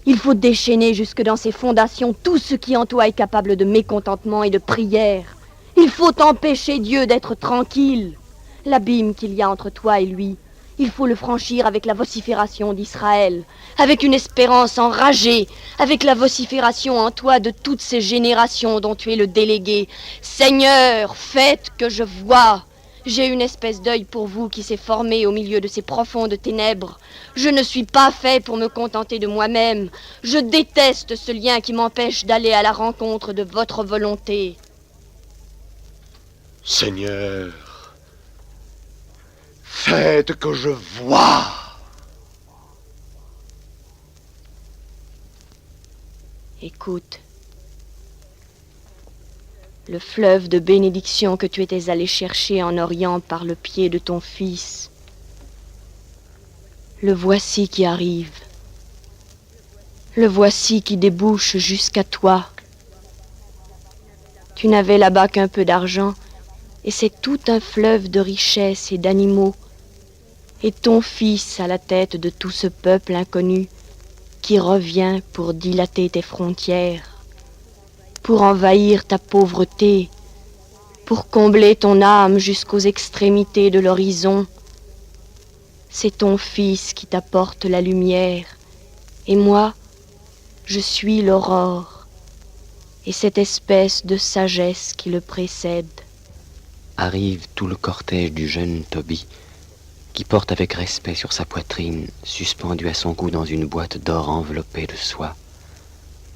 Il faut déchaîner jusque dans ses fondations tout ce qui en toi est capable de mécontentement et de prière. Il faut empêcher Dieu d'être tranquille. L'abîme qu'il y a entre toi et lui, il faut le franchir avec la vocifération d'Israël, avec une espérance enragée, avec la vocifération en toi de toutes ces générations dont tu es le délégué. Seigneur, faites que je voie. J'ai une espèce d'œil pour vous qui s'est formé au milieu de ces profondes ténèbres. Je ne suis pas fait pour me contenter de moi-même. Je déteste ce lien qui m'empêche d'aller à la rencontre de votre volonté. Seigneur, faites que je voie. Écoute. Le fleuve de bénédiction que tu étais allé chercher en Orient par le pied de ton fils. Le voici qui arrive. Le voici qui débouche jusqu'à toi. Tu n'avais là-bas qu'un peu d'argent, et c'est tout un fleuve de richesses et d'animaux, et ton fils à la tête de tout ce peuple inconnu qui revient pour dilater tes frontières, pour envahir ta pauvreté, pour combler ton âme jusqu'aux extrémités de l'horizon. C'est ton fils qui t'apporte la lumière, et moi, je suis l'aurore, et cette espèce de sagesse qui le précède. Arrive tout le cortège du jeune Tobie, qui porte avec respect sur sa poitrine, suspendu à son cou dans une boîte d'or enveloppée de soie,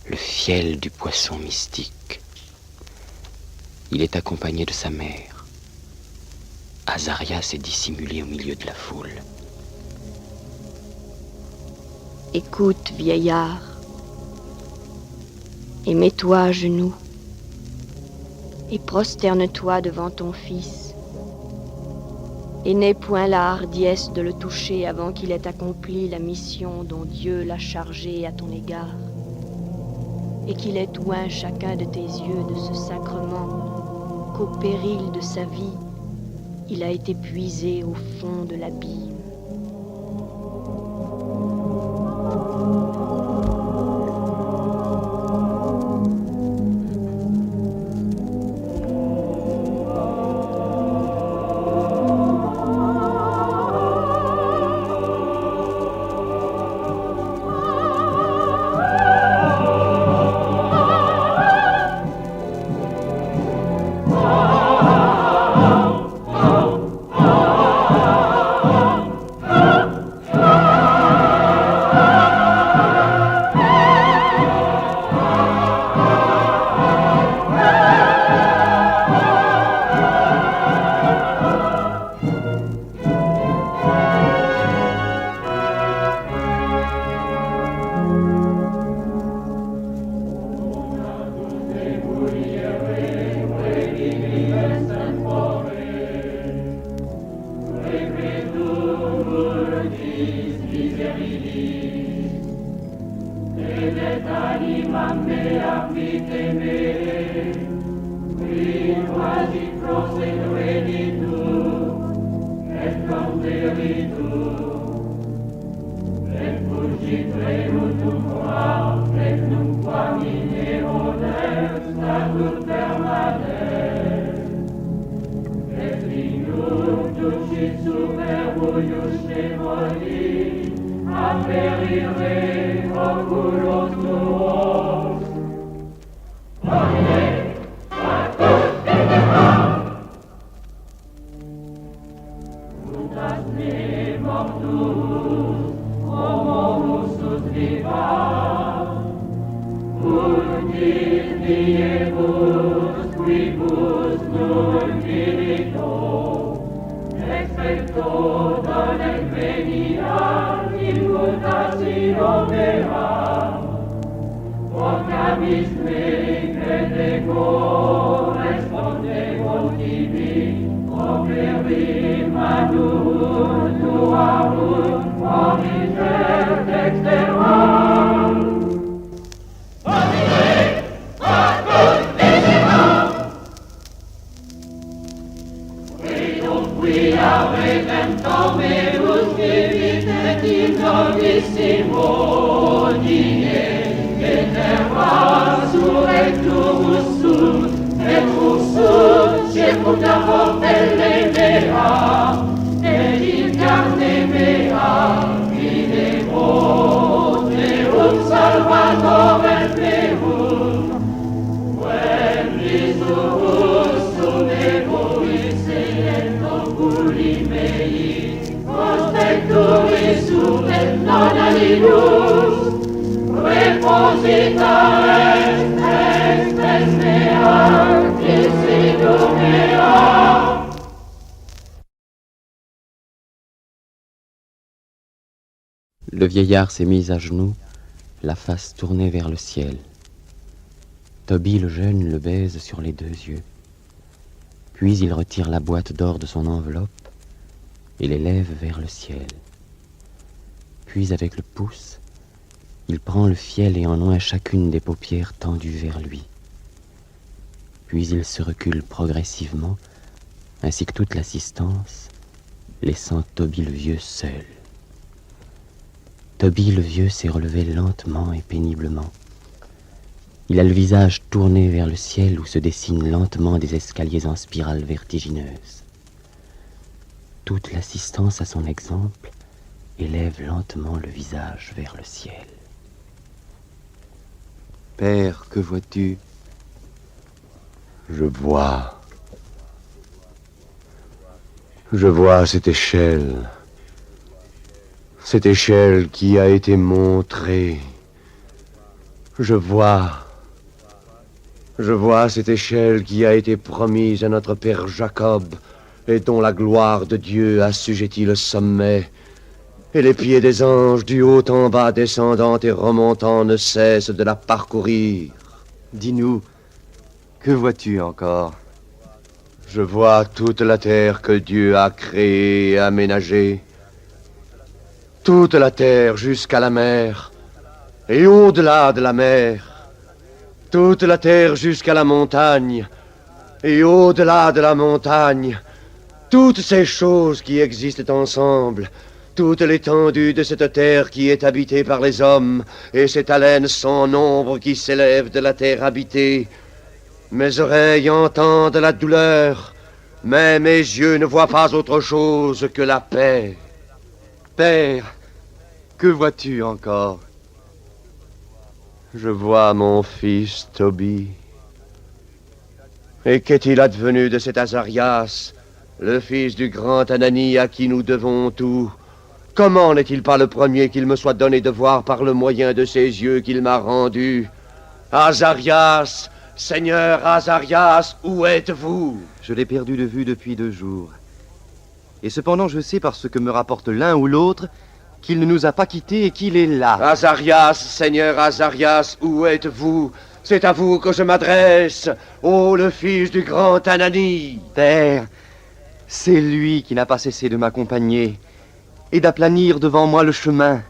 le fiel du poisson mystique. Il est accompagné de sa mère. Azarias est dissimulé au milieu de la foule. Écoute, vieillard, et mets-toi à genoux, et prosterne-toi devant ton fils, et n'aie point la hardiesse de le toucher avant qu'il ait accompli la mission dont Dieu l'a chargé à ton égard, et qu'il ait oint chacun de tes yeux de ce sacrement qu'au péril de sa vie, il a été puisé au fond de l'abîme. Externo Le vieillard s'est mis à genoux, la face tournée vers le ciel. Toby le jeune le baise sur les 2 yeux. Puis il retire la boîte d'or de son enveloppe et l'élève vers le ciel. Puis avec le pouce, il prend le fiel et en oint chacune des paupières tendues vers lui. Puis il se recule progressivement, ainsi que toute l'assistance, laissant Toby le vieux seul. Toby le vieux s'est relevé lentement et péniblement. Il a le visage tourné vers le ciel où se dessinent lentement des escaliers en spirale vertigineuse. Toute l'assistance à son exemple élève lentement le visage vers le ciel. Père, que vois-tu? Je vois cette échelle. Cette échelle qui a été montrée. Je vois cette échelle qui a été promise à notre père Jacob et dont la gloire de Dieu assujettit le sommet. Et les pieds des anges du haut en bas descendant et remontant ne cessent de la parcourir. Dis-nous, que vois-tu encore? Je vois toute la terre que Dieu a créée et aménagée. Toute la terre jusqu'à la mer, et au-delà de la mer. Toute la terre jusqu'à la montagne, et au-delà de la montagne. Toutes ces choses qui existent ensemble, toute l'étendue de cette terre qui est habitée par les hommes, et cette haleine sans nombre qui s'élève de la terre habitée. Mes oreilles entendent la douleur, mais mes yeux ne voient pas autre chose que la paix. Père, que vois-tu encore? Je vois mon fils Toby. Et qu'est-il advenu de cet Azarias, le fils du grand Anani à qui nous devons tout? Comment n'est-il pas le premier qu'il me soit donné de voir par le moyen de ces yeux qu'il m'a rendus? Azarias, Seigneur Azarias, où êtes-vous? Je l'ai perdu de vue depuis 2 jours. Et cependant je sais par ce que me rapporte l'un ou l'autre qu'il ne nous a pas quittés et qu'il est là. Azarias, Seigneur Azarias, où êtes-vous? C'est à vous que je m'adresse, ô le fils du grand Anani. Père, c'est lui qui n'a pas cessé de m'accompagner et d'aplanir devant moi le chemin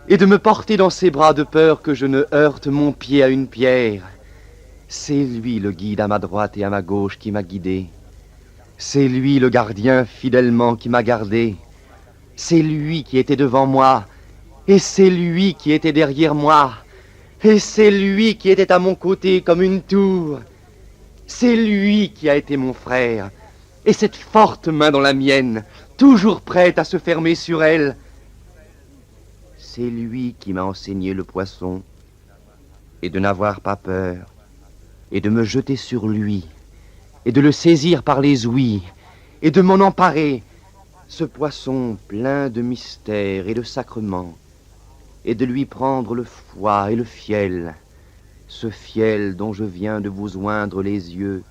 et de me porter dans ses bras de peur que je ne heurte mon pied à une pierre. C'est lui le guide à ma droite et à ma gauche qui m'a guidé. C'est lui le gardien fidèlement qui m'a gardé. C'est lui qui était devant moi, et c'est lui qui était derrière moi, et c'est lui qui était à mon côté comme une tour. C'est lui qui a été mon frère, et cette forte main dans la mienne, toujours prête à se fermer sur elle. C'est lui qui m'a enseigné le poisson, et de n'avoir pas peur, et de me jeter sur lui, et de le saisir par les ouïes, et de m'en emparer, ce poisson plein de mystères et de sacrements, et de lui prendre le foie et le fiel, ce fiel dont je viens de vous oindre les yeux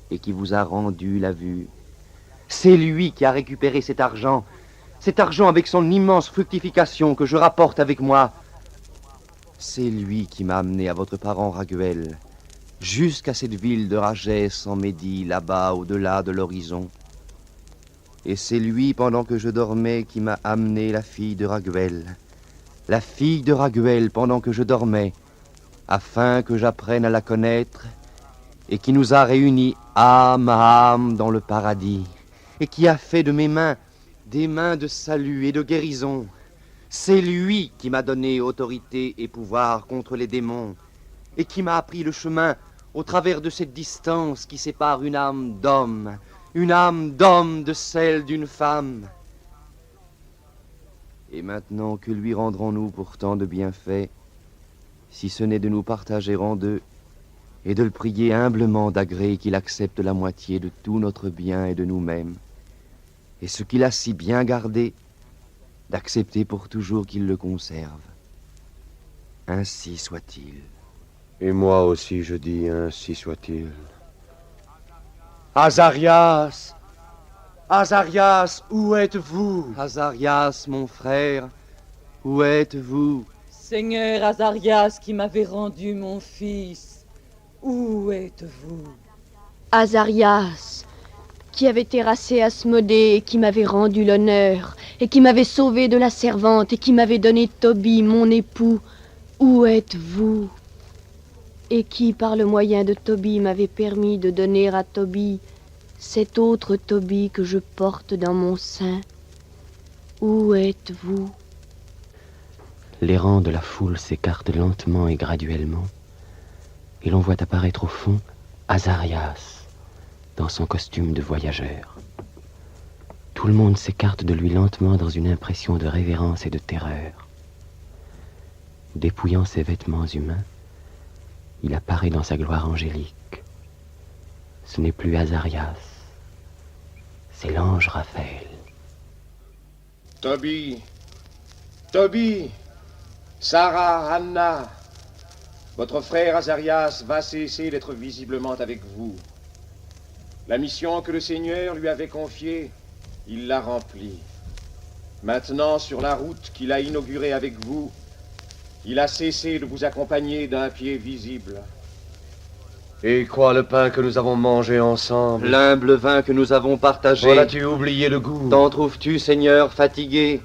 et qui vous a rendu la vue. C'est lui qui a récupéré cet argent avec son immense fructification que je rapporte avec moi. C'est lui qui m'a amené à votre parent Raguel, jusqu'à cette ville de Ragès en Médie, là-bas, au-delà de l'horizon. Et c'est lui, pendant que je dormais, qui m'a amené la fille de Raguel. La fille de Raguel, pendant que je dormais, afin que j'apprenne à la connaître, et qui nous a réunis âme à âme dans le paradis, et qui a fait de mes mains des mains de salut et de guérison. C'est lui qui m'a donné autorité et pouvoir contre les démons, et qui m'a appris le chemin au travers de cette distance qui sépare une âme d'homme de celle d'une femme. Et maintenant, que lui rendrons-nous pour tant de bienfaits, si ce n'est de nous partager en deux, et de le prier humblement d'agréer qu'il accepte la moitié de tout notre bien et de nous-mêmes, et ce qu'il a si bien gardé, d'accepter pour toujours qu'il le conserve. Ainsi soit-il. Et moi aussi je dis ainsi soit-il. Azarias! Azarias, où êtes-vous? Azarias, mon frère, où êtes-vous? Seigneur Azarias qui m'avait rendu mon fils, où êtes-vous? Azarias, qui avait terrassé Asmodée et qui m'avait rendu l'honneur, et qui m'avait sauvé de la servante, et qui m'avait donné Tobie, mon époux, où êtes-vous? Et qui, par le moyen de Tobie, m'avait permis de donner à Tobie cet autre Tobie que je porte dans mon sein. Où êtes-vous? Les rangs de la foule s'écartent lentement et graduellement, et l'on voit apparaître au fond Azarias, dans son costume de voyageur. Tout le monde s'écarte de lui lentement dans une impression de révérence et de terreur. Dépouillant ses vêtements humains, il apparaît dans sa gloire angélique. Ce n'est plus Azarias, c'est l'ange Raphaël. Tobie, Tobie, Sarah, Anna, votre frère Azarias va cesser d'être visiblement avec vous. La mission que le Seigneur lui avait confiée, il l'a remplie. Maintenant, sur la route qu'il a inaugurée avec vous, il a cessé de vous accompagner d'un pied visible. Et quoi le pain que nous avons mangé ensemble? L'humble vin que nous avons partagé. En as-tu oublié le goût? T'en trouves-tu, Seigneur, fatigué?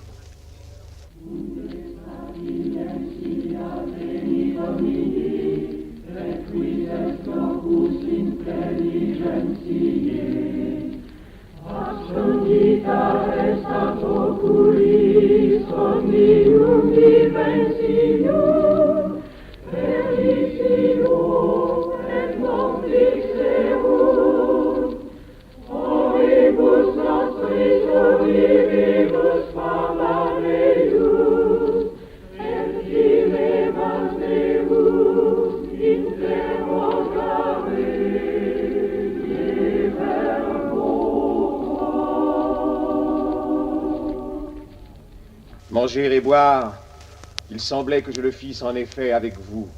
Manger et boire, il semblait que je le fisse en effet avec vous.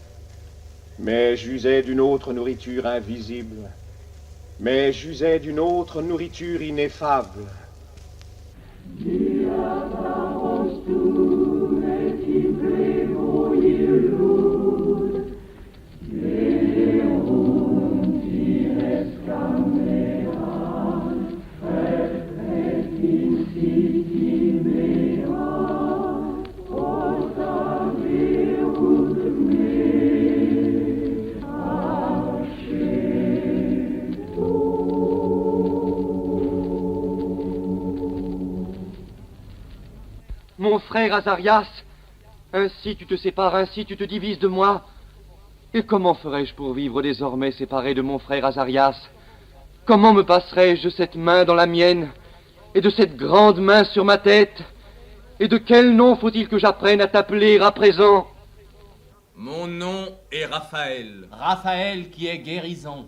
Mais j'usais d'une autre nourriture invisible. Mais j'usais d'une autre nourriture ineffable. Mon frère Azarias, ainsi tu te sépares, ainsi tu te divises de moi. Et comment ferais-je pour vivre désormais séparé de mon frère Azarias? Comment me passerais-je de cette main dans la mienne, et de cette grande main sur ma tête? Et de quel nom faut-il que j'apprenne à t'appeler à présent? Mon nom est Raphaël. Raphaël qui est guérison.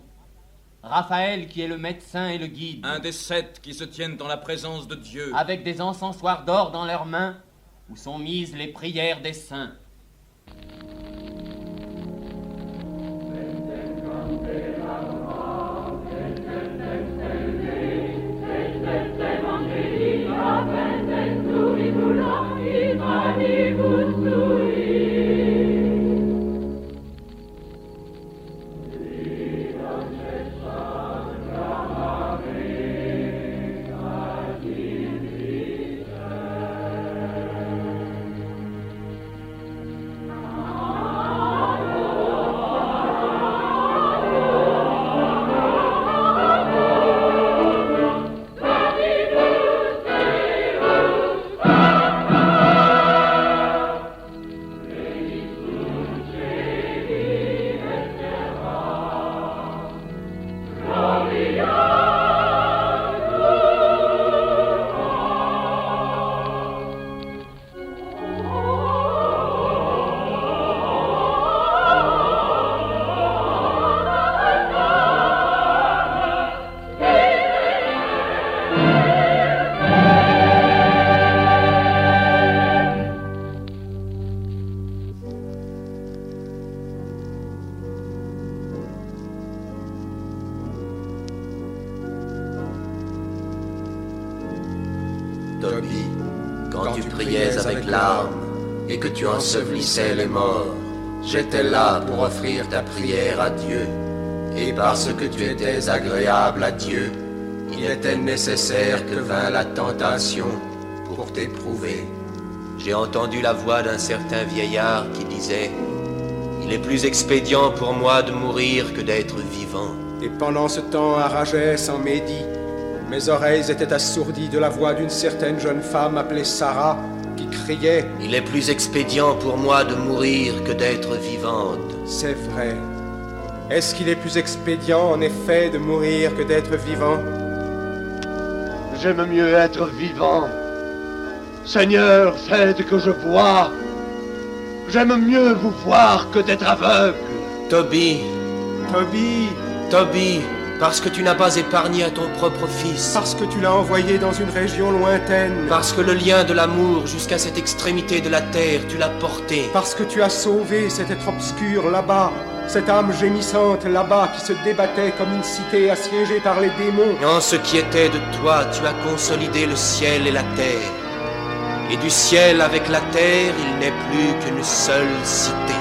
Raphaël qui est le médecin et le guide. Un des 7 qui se tiennent dans la présence de Dieu. Avec des encensoirs d'or dans leurs mains, où sont mises les prières des saints. Toby, quand tu priais avec larmes et que tu ensevelissais les morts, j'étais là pour offrir ta prière à Dieu. Et parce que tu étais agréable à Dieu, il était nécessaire que vint la tentation pour t'éprouver. J'ai entendu la voix d'un certain vieillard qui disait « Il est plus expédient pour moi de mourir que d'être vivant. » Et pendant ce temps, à Ragès, en Médie, mes oreilles étaient assourdies de la voix d'une certaine jeune femme appelée Sarah, qui criait « Il est plus expédient pour moi de mourir que d'être vivante. » C'est vrai. Est-ce qu'il est plus expédient, en effet, de mourir que d'être vivant? J'aime mieux être vivant. Seigneur, faites que je voie. J'aime mieux vous voir que d'être aveugle. Toby, Toby, Toby, parce que tu n'as pas épargné à ton propre fils. Parce que tu l'as envoyé dans une région lointaine. Parce que le lien de l'amour jusqu'à cette extrémité de la terre, tu l'as porté. Parce que tu as sauvé cet être obscur là-bas, cette âme gémissante là-bas qui se débattait comme une cité assiégée par les démons. En ce qui était de toi, tu as consolidé le ciel et la terre. Et du ciel avec la terre, il n'est plus qu'une seule cité.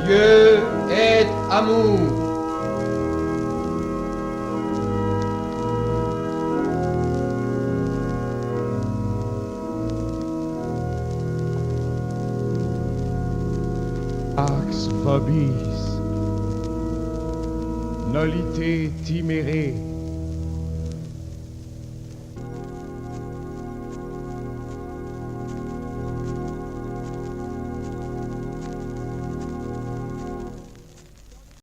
Dieu est amour. Pax vobis, nolite timere.